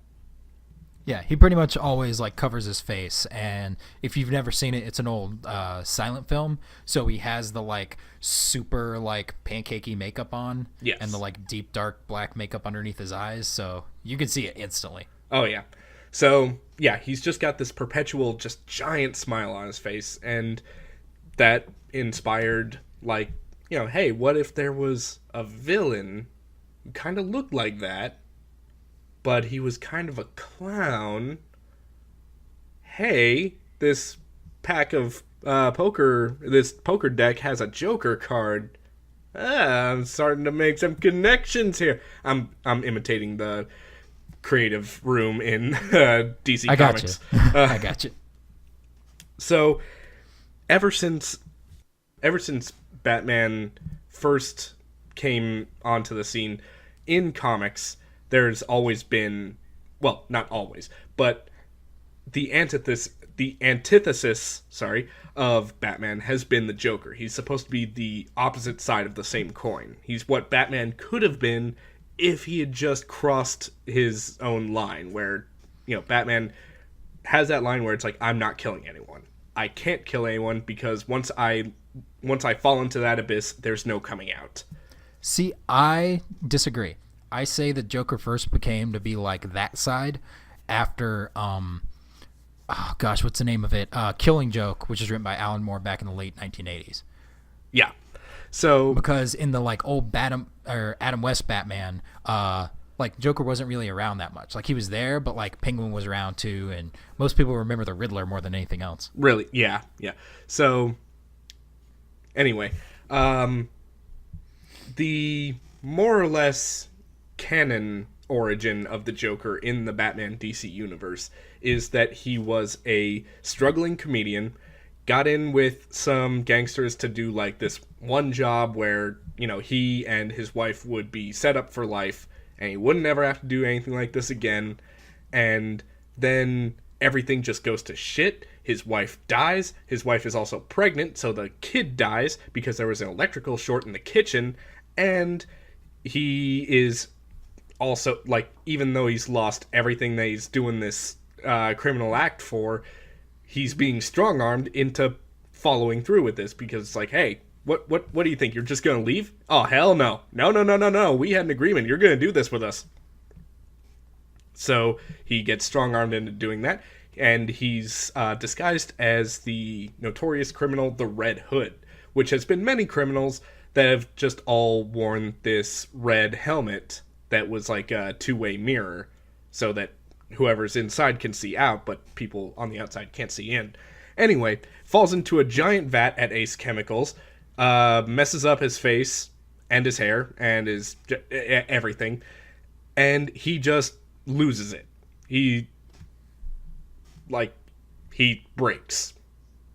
Yeah, he pretty much always like covers his face, and if you've never seen it, it's an old silent film. So he has the like super like pancakey makeup on, Yes. and the like deep dark black makeup underneath his eyes, so you can see it instantly. Oh, yeah. So, yeah, he's just got this perpetual, just giant smile on his face, and that inspired, like, you know, hey, what if there was a villain who kind of looked like that, but he was kind of a clown? Hey, this pack of this poker deck has a Joker card. I'm starting to make some connections here. I'm imitating the creative room in DC Comics. I got you. So, ever since Batman first came onto the scene in comics, there's always been, well, not always, but the antithesis, of Batman has been the Joker. He's supposed to be the opposite side of the same coin. He's what Batman could have been if he had just crossed his own line, where, you know, Batman has that line where it's like, I'm not killing anyone. I can't kill anyone because once I fall into that abyss, there's no coming out. See, I disagree. I say that Joker first became to be like that side after, oh gosh, what's the name of it? Killing Joke, which was written by Alan Moore back in the late 1980s. Yeah. So because in the like old Adam West Batman, like Joker wasn't really around that much. Like he was there, but like Penguin was around too, and most people remember the Riddler more than anything else. Really, yeah. So anyway, the more or less canon origin of the Joker in the Batman DC universe is that he was a struggling comedian, got in with some gangsters to do like this one job where, you know, he and his wife would be set up for life and he wouldn't ever have to do anything like this again. And then everything just goes to shit. His wife dies. His wife is also pregnant, so the kid dies because there was an electrical short in the kitchen. And he is also, like, even though he's lost everything that he's doing this criminal act for, he's being strong-armed into following through with this because it's like, hey, what do you think? You're just going to leave? Oh, hell no. No. We had an agreement. You're going to do this with us. So he gets strong-armed into doing that, and he's disguised as the notorious criminal, the Red Hood, which has been many criminals that have just all worn this red helmet that was like a two-way mirror so that whoever's inside can see out, but people on the outside can't see in. Anyway, falls into a giant vat at Ace Chemicals, messes up his face and his hair and his everything, and he just loses it. He breaks.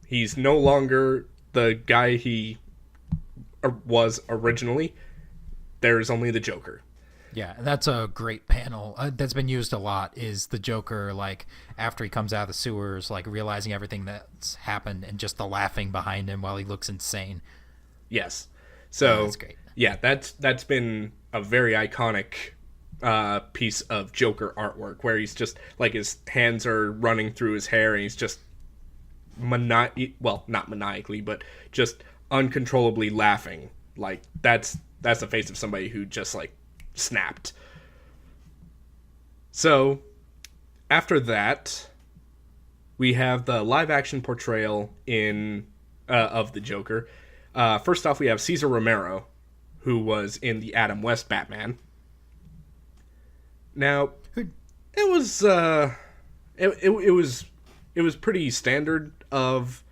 He's no longer the guy he was originally. There's only the Joker. Yeah, that's a great panel that's been used a lot, is the Joker, like, after he comes out of the sewers, like, realizing everything that's happened and just the laughing behind him while he looks insane. Yes. So, that's great. Yeah, that's been a very iconic piece of Joker artwork, where he's just, like, his hands are running through his hair, and he's just not maniacally, but just uncontrollably laughing. Like, that's the face of somebody who just, like, snapped. So, after that, we have the live-action portrayal of the Joker. First off, we have Cesar Romero, who was in the Adam West Batman. Now, it was it was pretty standard of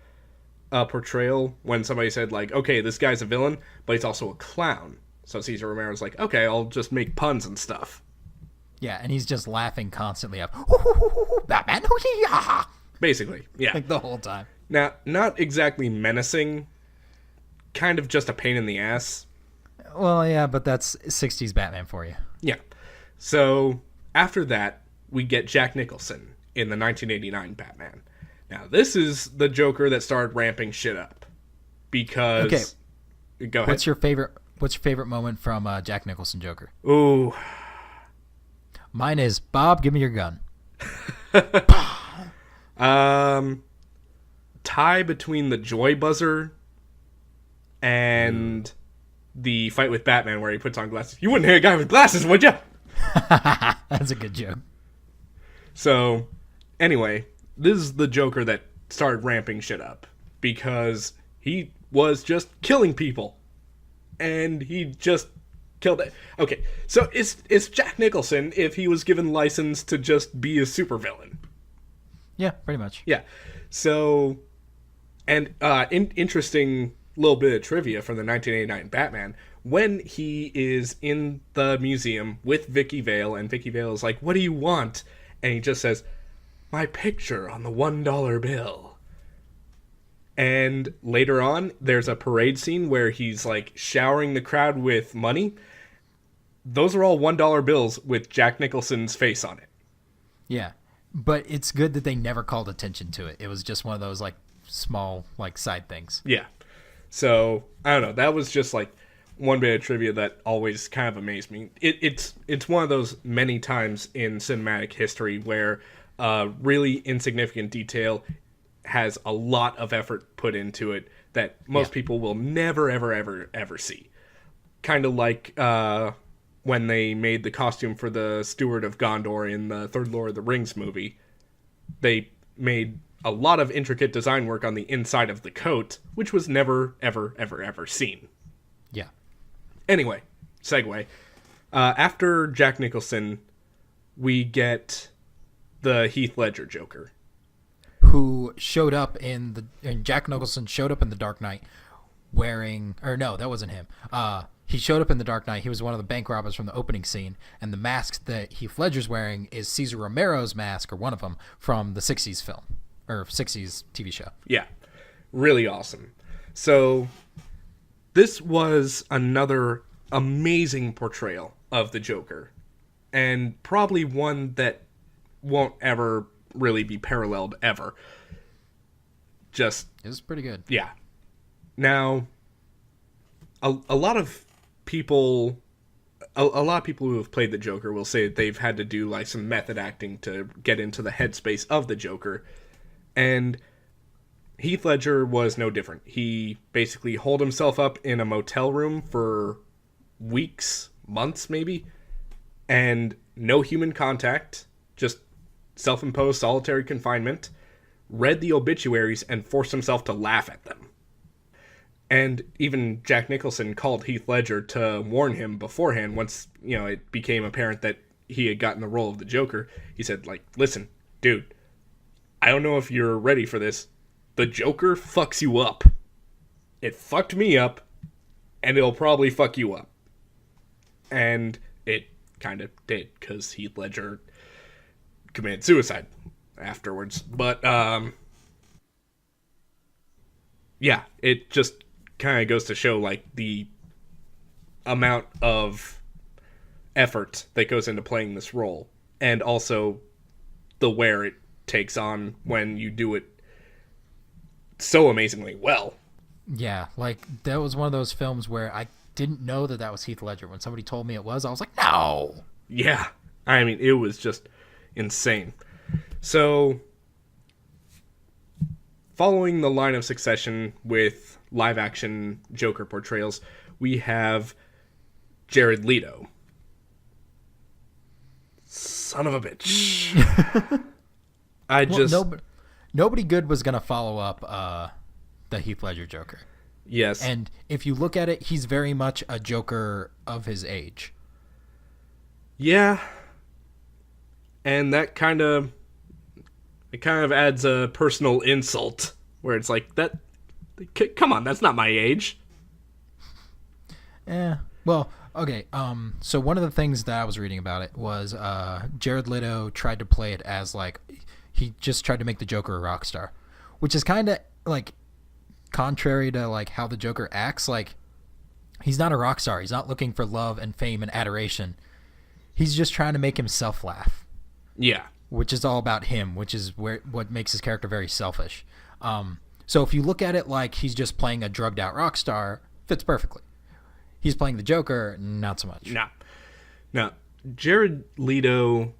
a portrayal when somebody said, like, okay, this guy's a villain, but he's also a clown. So Cesar Romero's like, okay, I'll just make puns and stuff. Yeah, and he's just laughing constantly up, Batman, basically, yeah. like the whole time. Now, not exactly menacing, kind of just a pain in the ass. Well, yeah, but that's 60s Batman for you. Yeah. So, after that, we get Jack Nicholson in the 1989 Batman. Now, this is the Joker that started ramping shit up. Because... Okay. Go ahead. What's your favorite moment from Jack Nicholson Joker? Ooh. Mine is, Bob, give me your gun. Tie between the joy buzzer and the fight with Batman where he puts on glasses. You wouldn't hit a guy with glasses, would you? That's a good joke. So, anyway, this is the Joker that started ramping shit up because he was just killing people. And he just killed it. Okay, so it's Jack Nicholson if he was given license to just be a supervillain. Yeah, pretty much. Yeah. So, and interesting little bit of trivia from the 1989 Batman. When he is in the museum with Vicky Vale, and Vicky Vale is like, "What do you want?" And he just says, "My picture on the $1 bill." And later on, there's a parade scene where he's like showering the crowd with money. Those are all $1 bills with Jack Nicholson's face on it. Yeah. But it's good that they never called attention to it. It was just one of those like small like side things. Yeah. So, I don't know. That was just like one bit of trivia that always kind of amazed me. It's one of those many times in cinematic history where really insignificant detail has a lot of effort put into it that most people will never, ever, ever, ever see. Kind of like when they made the costume for the Steward of Gondor in the third Lord of the Rings movie. They made a lot of intricate design work on the inside of the coat, which was never, ever, ever, ever seen. Yeah. Anyway, segue. After Jack Nicholson, we get the Heath Ledger Joker. Who showed up and Jack Nicholson showed up in The Dark Knight wearing, or no, that wasn't him. He showed up in The Dark Knight. He was one of the bank robbers from the opening scene, and the mask that Heath Ledger's wearing is Cesar Romero's mask, or one of them, from the 60s film, or 60s TV show. Yeah, really awesome. So, this was another amazing portrayal of the Joker, and probably one that won't ever really be paralleled ever. Just... It was pretty good. Yeah. Now, a lot of people... A lot of people who have played the Joker will say that they've had to do like some method acting to get into the headspace of the Joker. And Heath Ledger was no different. He basically holed himself up in a motel room for weeks, months maybe, and no human contact, just self-imposed solitary confinement, read the obituaries, and forced himself to laugh at them. And even Jack Nicholson called Heath Ledger to warn him beforehand once, it became apparent that he had gotten the role of the Joker. He said, like, "Listen, dude, I don't know if you're ready for this. The Joker fucks you up. It fucked me up, and it'll probably fuck you up." And it kind of did, because Heath Ledger committed suicide afterwards. But, yeah, it just kind of goes to show, like, the amount of effort that goes into playing this role, and also the wear it takes on when you do it so amazingly well. Yeah, like, that was one of those films where I didn't know that was Heath Ledger. When somebody told me it was, I was like, no! Yeah, I mean, it was just insane. So, following the line of succession with live-action Joker portrayals, we have Jared Leto. Son of a bitch. Nobody good was going to follow up the Heath Ledger Joker. Yes. And if you look at it, he's very much a Joker of his age. Yeah. And that kind of adds a personal insult where it's like, come on, that's not my age. Well, okay. So one of the things that I was reading about it was Jared Leto tried to play it as like he just tried to make the Joker a rock star, which is kind of like, contrary to like how the Joker acts, like, he's not a rock star. He's not looking for love and fame and adoration. He's just trying to make himself laugh. Yeah. Which is all about him, which is what makes his character very selfish. So if you look at it like he's just playing a drugged out rock star, fits perfectly. He's playing the Joker, not so much. No. Jared Leto,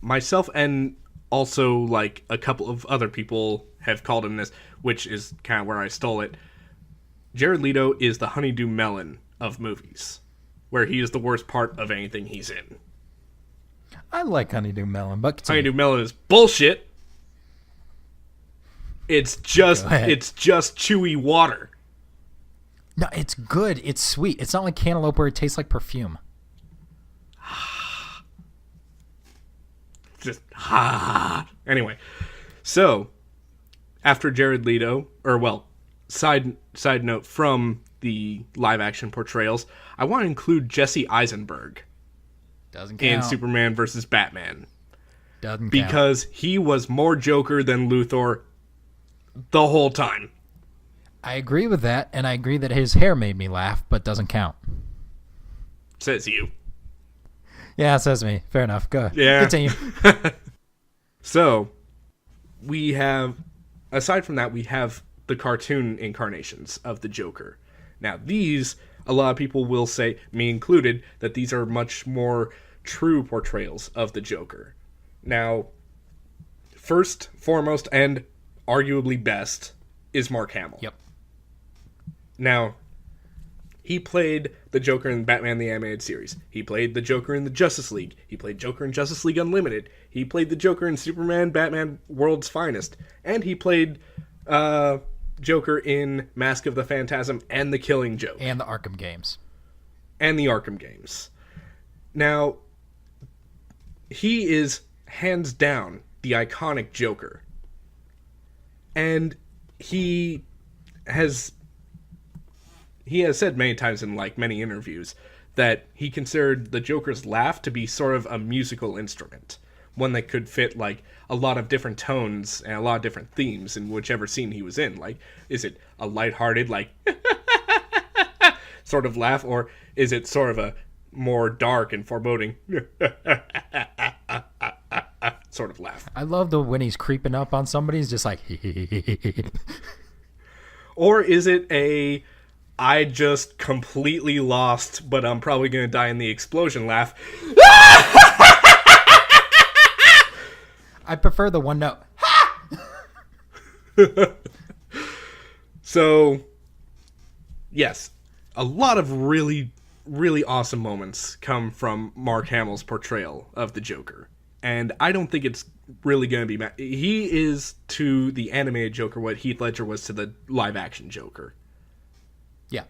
myself and also like a couple of other people have called him this, which is kind of where I stole it. Jared Leto is the honeydew melon of movies, where he is the worst part of anything he's in. I like honeydew melon, but continue. Honeydew melon is bullshit. It's just chewy water. No, it's good. It's sweet. It's not like cantaloupe where it tastes like perfume. Anyway, so after Jared Leto, side note from the live action portrayals, I want to include Jesse Eisenberg Doesn't count. in Superman versus Batman. Doesn't count. Because he was more Joker than Luthor the whole time. I agree with that, and I agree that his hair made me laugh, but doesn't count. Says you. Yeah, it says me. Fair enough. Go. Yeah. Continue. So, we have, aside from that, we have the cartoon incarnations of the Joker. Now, these, a lot of people will say, me included, that these are much more true portrayals of the Joker. Now, first, foremost, and arguably best, is Mark Hamill. Yep. Now, he played the Joker in Batman the Animated Series. He played the Joker in the Justice League. He played Joker in Justice League Unlimited. He played the Joker in Superman, Batman, World's Finest. And he played Joker in Mask of the Phantasm and The Killing Joke. And the Arkham games. Now, he is hands down the iconic Joker. And he has said many times in like many interviews that he considered the Joker's laugh to be sort of a musical instrument, one that could fit like a lot of different tones and a lot of different themes in whichever scene he was in. Like, is it a lighthearted like sort of laugh, or is it sort of a more dark and foreboding sort of laugh? I love the when he's creeping up on somebody, he's just like Or is it a I just completely lost, but I'm probably going to die in the explosion laugh? I prefer the one note. So, yes, a lot of really, really awesome moments come from Mark Hamill's portrayal of the Joker. And I don't think it's really going to be... He is to the animated Joker what Heath Ledger was to the live-action Joker. Yeah.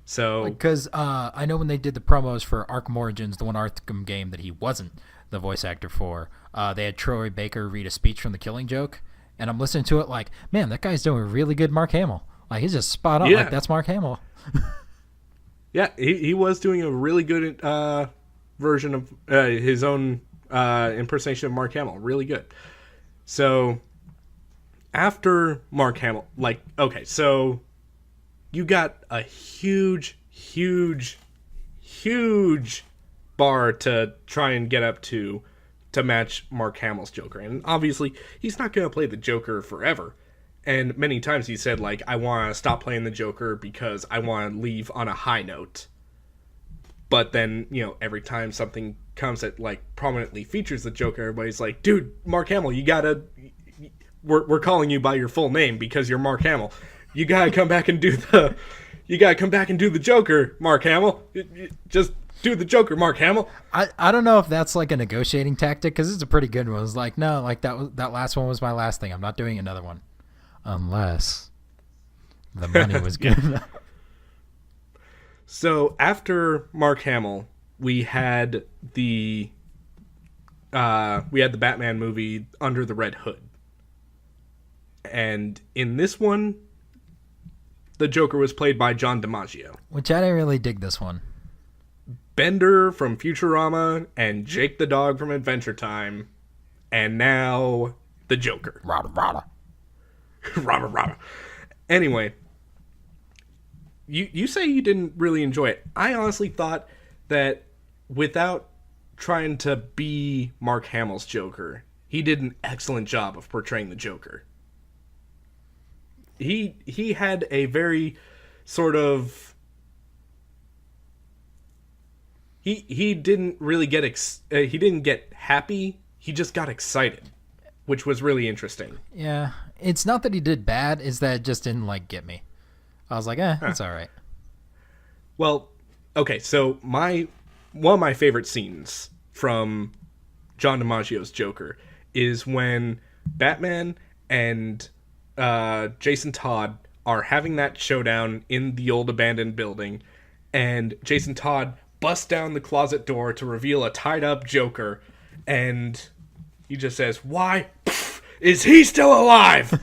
So... Because I know when they did the promos for Arkham Origins, the one Arkham game that he wasn't the voice actor for, they had Troy Baker read a speech from The Killing Joke. And I'm listening to it like, man, that guy's doing a really good Mark Hamill. Like, he's just spot on. Yeah. Like, that's Mark Hamill. Yeah, he was doing a really good version of his own impersonation of Mark Hamill. Really good. So, after Mark Hamill, like, okay, so you got a huge, huge, huge bar to try and get up to match Mark Hamill's Joker. And obviously, he's not going to play the Joker forever. And many times he said, like, I want to stop playing the Joker because I want to leave on a high note. But then, you know, every time something comes that, like, prominently features the Joker, everybody's like, dude, Mark Hamill, you gotta... We're calling you by your full name because you're Mark Hamill. You gotta come back and do the... You gotta come back and do the Joker, Mark Hamill. Just do the Joker, Mark Hamill. I don't know if that's like a negotiating tactic, because it's a pretty good one. It's like, no, like that last one was my last thing. I'm not doing another one. Unless the money was good enough. So after Mark Hamill, we had the Batman movie Under the Red Hood. And in this one, the Joker was played by John DiMaggio. Which I didn't really dig this one. Bender from Futurama and Jake the Dog from Adventure Time. And now the Joker. Rada, rada. Rah, rah. Anyway, you say you didn't really enjoy it. I honestly thought that without trying to be Mark Hamill's Joker, he did an excellent job of portraying the Joker. He had a very sort of he didn't really get he didn't get happy. He just got excited, which was really interesting. Yeah, it's not that he did bad; it's that it just didn't like get me. I was like, it's all right. Well, okay, so one of my favorite scenes from John DiMaggio's Joker is when Batman and Jason Todd are having that showdown in the old abandoned building, and Jason Todd busts down the closet door to reveal a tied-up Joker, and he just says, "Why is he still alive?"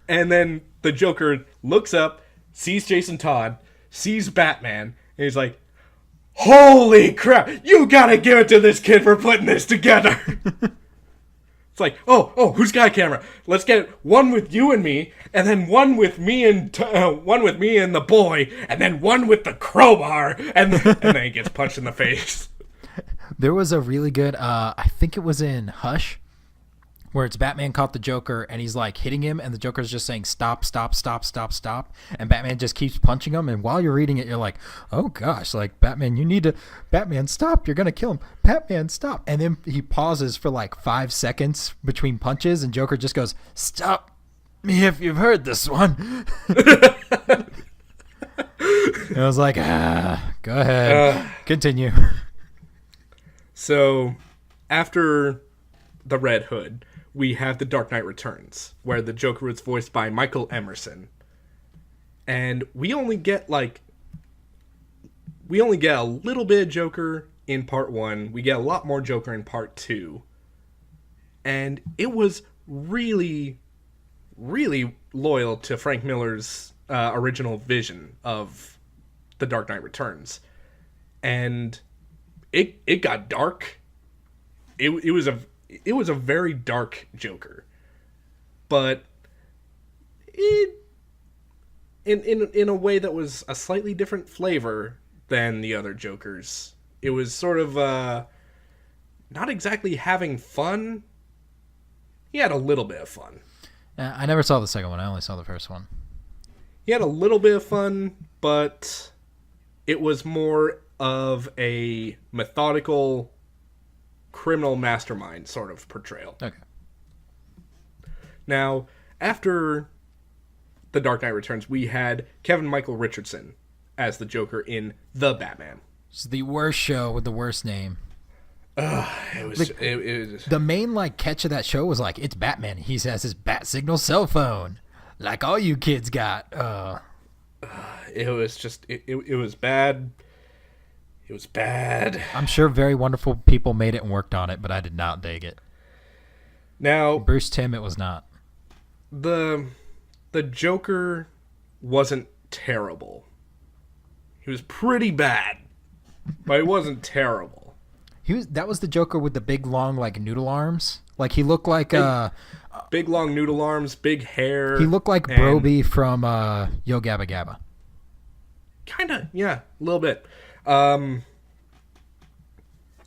And then the Joker looks up, sees Jason Todd, sees Batman, and he's like, "Holy crap, you gotta give it to this kid for putting this together." It's like, oh, who's got a camera? Let's get one with you and me, and then one with me and the boy, and then one with the crowbar, and then he gets punched in the face. There was a really good, I think it was in Hush, where it's Batman caught the Joker and he's like hitting him, and the Joker's just saying stop, stop, stop, stop, stop, and Batman just keeps punching him. And while you're reading it, you're like, oh gosh, like Batman, Batman, stop, you're gonna kill him, Batman, stop. And then he pauses for like 5 seconds between punches, and Joker just goes, stop me if you've heard this one. And I was like, go ahead, continue. So after the Red Hood, we have The Dark Knight Returns, where the Joker was voiced by Michael Emerson. And we only get a little bit of Joker in part 1. We get a lot more Joker in part 2. And it was really, really loyal to Frank Miller's original vision of The Dark Knight Returns. And it got dark. It was a very dark Joker, but in a way that was a slightly different flavor than the other Jokers. It was sort of not exactly having fun. He had a little bit of fun. I never saw the second one. I only saw the first one. He had a little bit of fun, but it was more of a methodical criminal mastermind sort of portrayal. Okay. Now, after The Dark Knight Returns, we had Kevin Michael Richardson as the Joker in The Batman. It's the worst show with the worst name. It was the main catch of that show was it's Batman. He has his bat signal cell phone, like all you kids got. It was just it was bad. It was bad. I'm sure very wonderful people made it and worked on it, but I did not dig it. Now, Bruce Timm, it was not. The Joker wasn't terrible. He was pretty bad, but he wasn't terrible. That was the Joker with the big long noodle arms. He looked like big long noodle arms, big hair. He looked like Broby from Yo Gabba Gabba. Kinda, yeah, a little bit.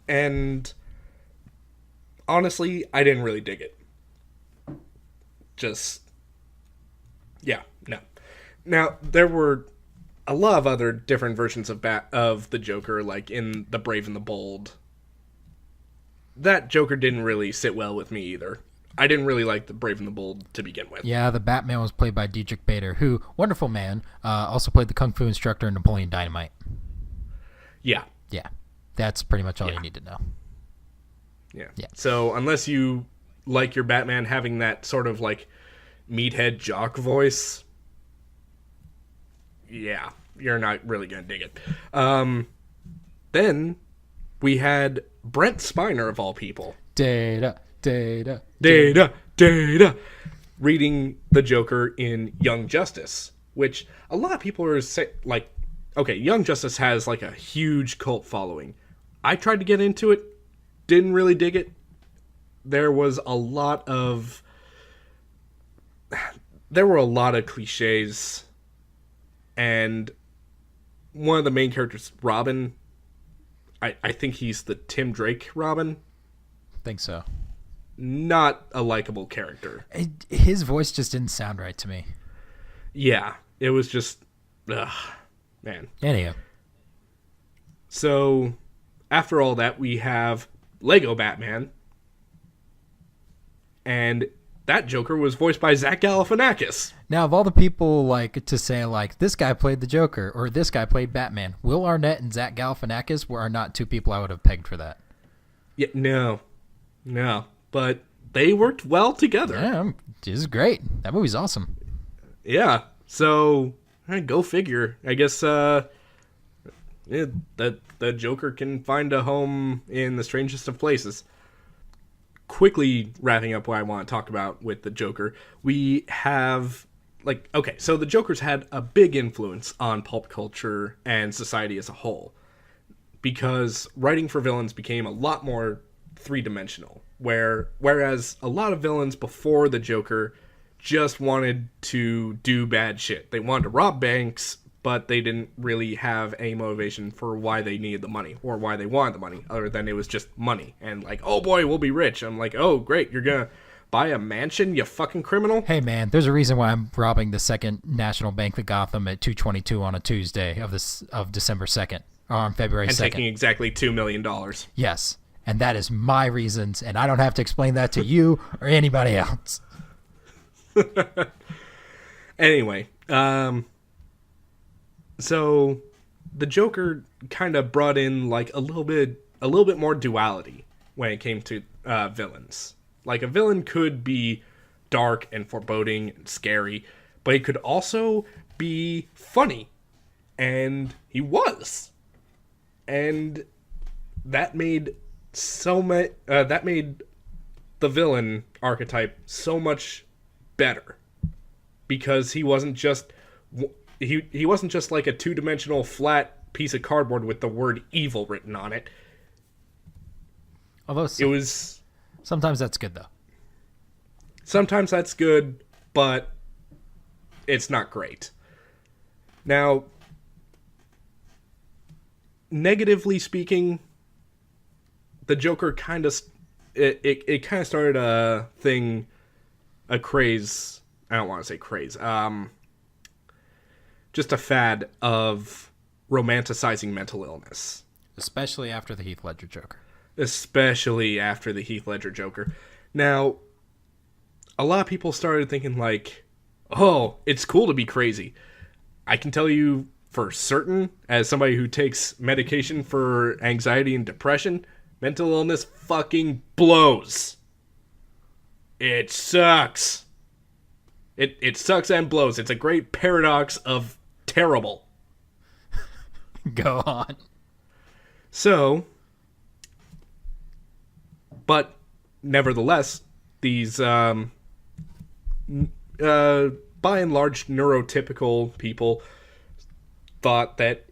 And honestly, I didn't really dig it. Yeah, no. Now, there were a lot of other different versions of the Joker, like in The Brave and the Bold. That Joker didn't really sit well with me either. I didn't really like The Brave and the Bold to begin with. Yeah, the Batman was played by Dietrich Bader, who, wonderful man, also played the Kung Fu instructor in Napoleon Dynamite. Yeah. Yeah. That's pretty much all you need to know. Yeah. So unless you like your Batman having that sort of meathead jock voice, yeah, you're not really going to dig it. Then we had Brent Spiner, of all people. Data. Reading the Joker in Young Justice, which a lot of people are saying, okay, Young Justice has a huge cult following. I tried to get into it, didn't really dig it. There was a lot of there were a lot of cliches, and one of the main characters, Robin, I think he's the Tim Drake Robin. Think so. Not a likable character. His voice just didn't sound right to me. Yeah, it was just, ugh, man. Anyhow. So, after all that, we have Lego Batman. And that Joker was voiced by Zach Galifianakis. Now, of all the people like to say, like, this guy played the Joker or this guy played Batman, Will Arnett and Zach Galifianakis are not two people I would have pegged for that. Yeah, no. But they worked well together. Yeah, this is great. That movie's awesome. Yeah, so go figure. I guess the Joker can find a home in the strangest of places. Quickly wrapping up what I want to talk about with the Joker, we have, so the Joker's had a big influence on pulp culture and society as a whole, because writing for villains became a lot more three-dimensional, whereas a lot of villains before the Joker just wanted to do bad shit. They wanted to rob banks, but they didn't really have any motivation for why they needed the money or why they wanted the money, other than it was just money. And like, oh boy, we'll be rich. I'm like, oh great, you're gonna buy a mansion, you fucking criminal? Hey man, there's a reason why I'm robbing the Second National Bank of Gotham at 2:22 on a Tuesday of December 2nd, or on February 2nd. And taking exactly $2 million. Yes, and that is my reasons, and I don't have to explain that to you or anybody else. Anyway, so the Joker kind of brought in like a little bit more duality when it came to villains. Like, a villain could be dark and foreboding and scary, but he could also be funny, and he was, and that made the villain archetype so much better, because he wasn't just like a two-dimensional flat piece of cardboard with the word evil written on it. Although it was sometimes that's good though. Sometimes that's good, but it's not great. Now, negatively speaking, the Joker kind of started a craze. I don't want to say craze. Just a fad of romanticizing mental illness. Especially after the Heath Ledger Joker. Now, a lot of people started thinking like, oh, it's cool to be crazy. I can tell you for certain, as somebody who takes medication for anxiety and depression, mental illness fucking blows. It sucks. It sucks and blows. It's a great paradox of terrible. Go on. So, but nevertheless, these by and large neurotypical people thought that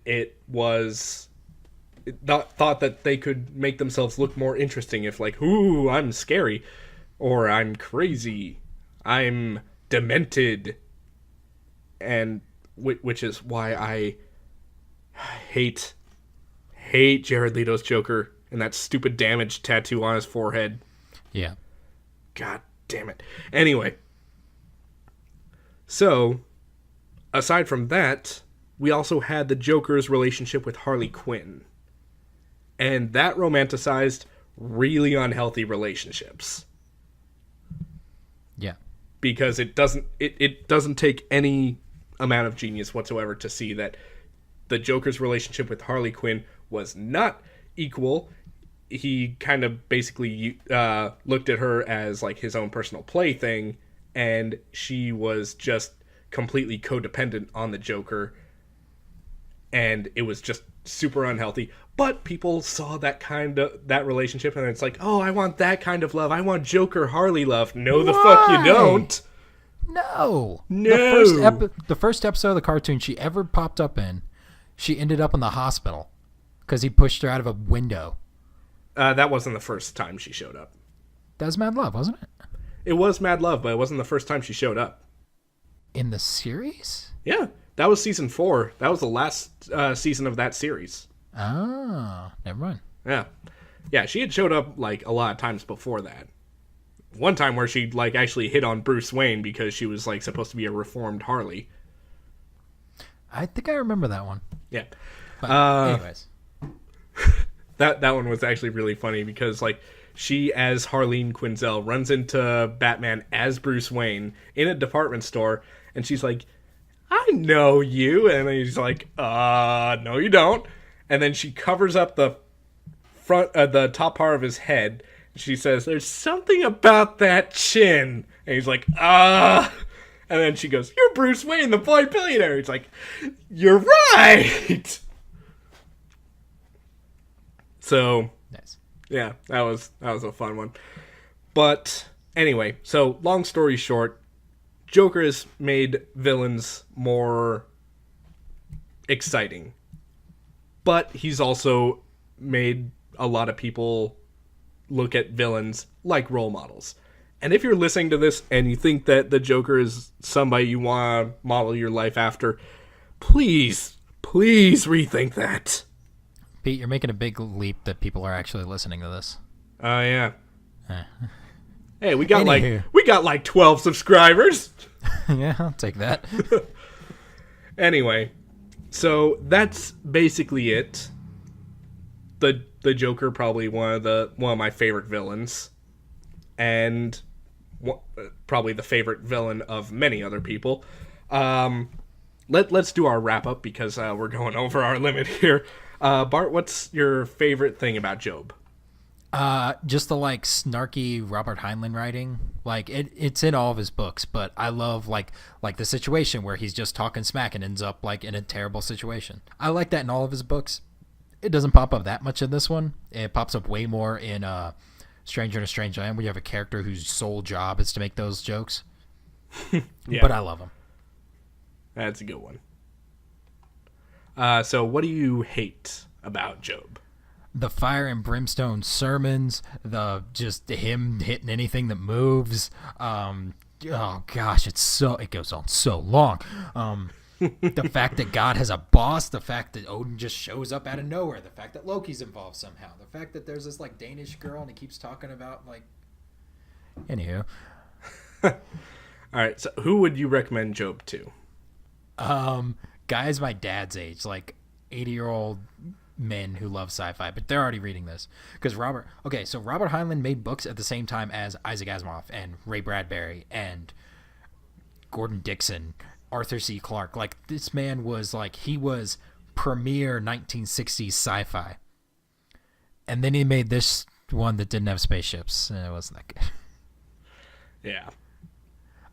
thought that they could make themselves look more interesting if, like, ooh, I'm scary, or I'm crazy, I'm demented, and which is why I hate Jared Leto's Joker and that stupid damaged tattoo on his forehead. Yeah. God damn it. Anyway, so aside from that, we also had the Joker's relationship with Harley Quinn, and that romanticized really unhealthy relationships. Yeah. Because it doesn't take any amount of genius whatsoever to see that the Joker's relationship with Harley Quinn was not equal. He kind of basically looked at her as like his own personal plaything, and she was just completely codependent on the Joker, and it was just super unhealthy. But people saw that relationship, and it's like, oh, I want that kind of love. I want Joker Harley love. No, the fuck you don't. No. No. The first episode of the cartoon she ever popped up in, she ended up in the hospital because he pushed her out of a window. That wasn't the first time she showed up. That was Mad Love, wasn't it? It was Mad Love, but it wasn't the first time she showed up. In the series? Yeah, that was season 4. That was the last season of that series. Oh, never mind. Yeah. Yeah, she had showed up, like, a lot of times before that. One time where she, like, actually hit on Bruce Wayne because she was, like, supposed to be a reformed Harley. I think I remember that one. Yeah. But anyways. That one was actually really funny because, like, she, as Harleen Quinzel, runs into Batman as Bruce Wayne in a department store, and she's like, I know you. And then he's like, no you don't. And then she covers up the the top part of his head. She says, there's something about that chin. And he's like, And then she goes, you're Bruce Wayne, the boy billionaire. He's like, you're right. So, Nice. yeah, that was a fun one. But anyway, so long story short, Joker has made villains more exciting. But he's also made a lot of people look at villains like role models. And if you're listening to this and you think that the Joker is somebody you want to model your life after, please rethink that. Pete, you're making a big leap that people are actually listening to this. Oh, yeah. Eh. Hey, we got Anywho. like 12 subscribers. Yeah, I'll take that. Anyway, so that's basically it. The Joker, probably one of my favorite villains, and probably the favorite villain of many other people. Let's do our wrap up because we're going over our limit here. Bart, what's your favorite thing about Job? Just the like snarky Robert Heinlein writing. Like it's in all of his books, but I love like the situation where he's just talking smack and ends up like in a terrible situation. I like that in all of his books. It doesn't pop up that much in this one. It pops up way more in Stranger in a Strange Land, where you have a character whose sole job is to make those jokes. Yeah. But I love them. That's a good one. So what do you hate about Job? The fire and brimstone sermons, just him hitting anything that moves. Oh gosh, it goes on so long. The fact that God has a boss, the fact that Odin just shows up out of nowhere, the fact that Loki's involved somehow, the fact that there's this like Danish girl and he keeps talking about like. Anywho. All right, so who would you recommend Job to? Guys my dad's age, like 80-year-old men who love sci-fi, but they're already reading this because Robert Heinlein made books at the same time as Isaac Asimov and Ray Bradbury and Gordon Dixon, Arthur C. Clarke. Like, this man was like, he was premier 1960s sci-fi, and then he made this one that didn't have spaceships, and it wasn't that good.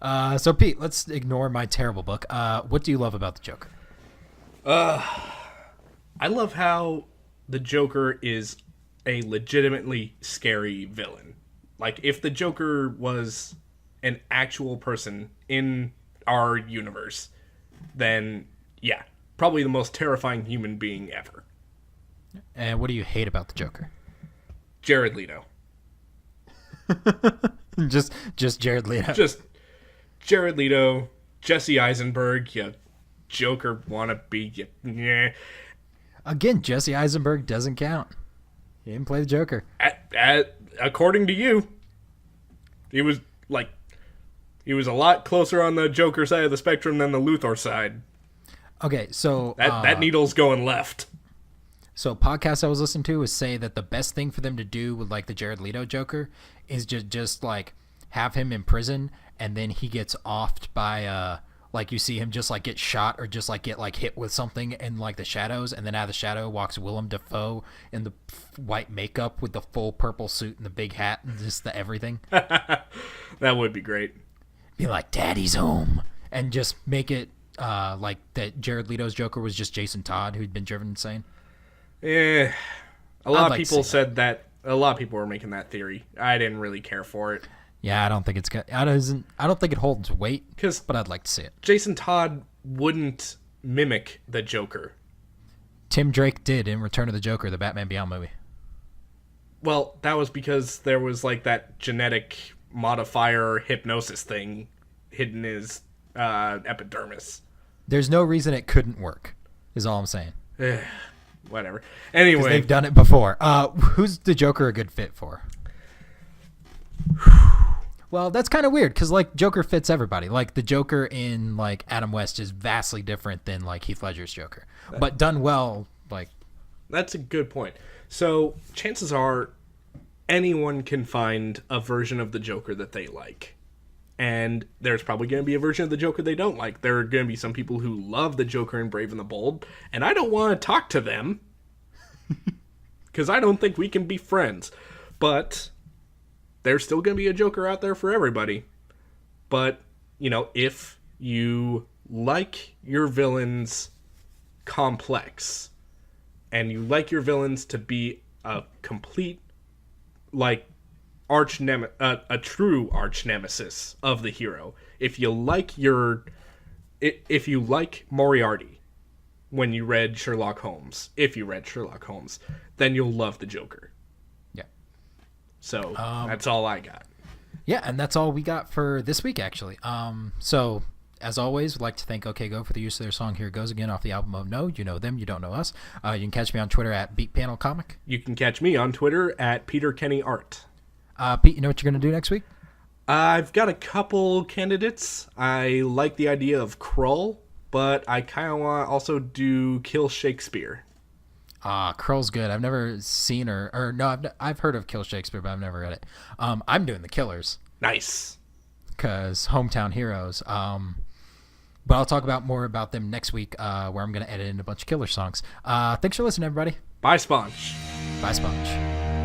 Yeah. So Pete, let's ignore my terrible book. What do you love about the Joker? I love how the Joker is a legitimately scary villain. Like, if the Joker was an actual person in our universe, then, yeah, probably the most terrifying human being ever. And what do you hate about the Joker? Jared Leto. just Jared Leto. Just Jared Leto, Jesse Eisenberg, you Joker wannabe, yeah. Again, Jesse Eisenberg doesn't count. He didn't play the Joker. According to you, he was a lot closer on the Joker side of the spectrum than the Luthor side. Okay, so that needle's going left. So podcasts I was listening to was say that the best thing for them to do with like the Jared Leto Joker is just like have him in prison, and then he gets offed by like you see him just like get shot or just like get like hit with something in like the shadows, and then out of the shadow walks Willem Dafoe in the white makeup with the full purple suit and the big hat and just the everything. That would be great. Be like, Daddy's home, and just make it like that Jared Leto's Joker was just Jason Todd who'd been driven insane. Yeah, a lot of people said that. A lot of people were making that theory. I didn't really care for it. Yeah, I don't think it's good. I don't think it holds weight, but I'd like to see it. Jason Todd wouldn't mimic the Joker. Tim Drake did in Return of the Joker, the Batman Beyond movie. Well, that was because there was like that genetic modifier hypnosis thing hidden in his epidermis. There's no reason it couldn't work, is all I'm saying. Whatever. 'Cause Anyway, they've done it before. Who's the Joker a good fit for? Well, that's kind of weird because like Joker fits everybody. Like the Joker in like Adam West is vastly different than like Heath Ledger's Joker, but done well. Like that's a good point. So chances are anyone can find a version of the Joker that they like. And there's probably going to be a version of the Joker they don't like. There are going to be some people who love the Joker in Brave and the Bold, and I don't want to talk to them because I don't think we can be friends. But there's still going to be a Joker out there for everybody. But, you know, if you like your villains complex and you like your villains to be a complete, like, a true arch nemesis of the hero. If you like Moriarty when you read Sherlock Holmes, then you'll love the Joker. Yeah. So that's all I got. Yeah, and that's all we got for this week, actually. So as always, we'd like to thank OK Go for the use of their song Here It Goes Again off the album of No. You know them, you don't know us. You can catch me on Twitter at BeatPanelComic. You can catch me on Twitter at PeterKennyArt. Pete, you know what you're going to do next week? I've got a couple candidates. I like the idea of Krull, but I kind of want to also do Kill Shakespeare. Krull's good. I've never seen or no, I've heard of Kill Shakespeare, but I've never read it. I'm doing The Killers. Nice. Because hometown heroes. But I'll talk about more about them next week, where I'm going to edit in a bunch of Killer songs. Thanks for listening, everybody. Bye, Sponge. Bye, Sponge.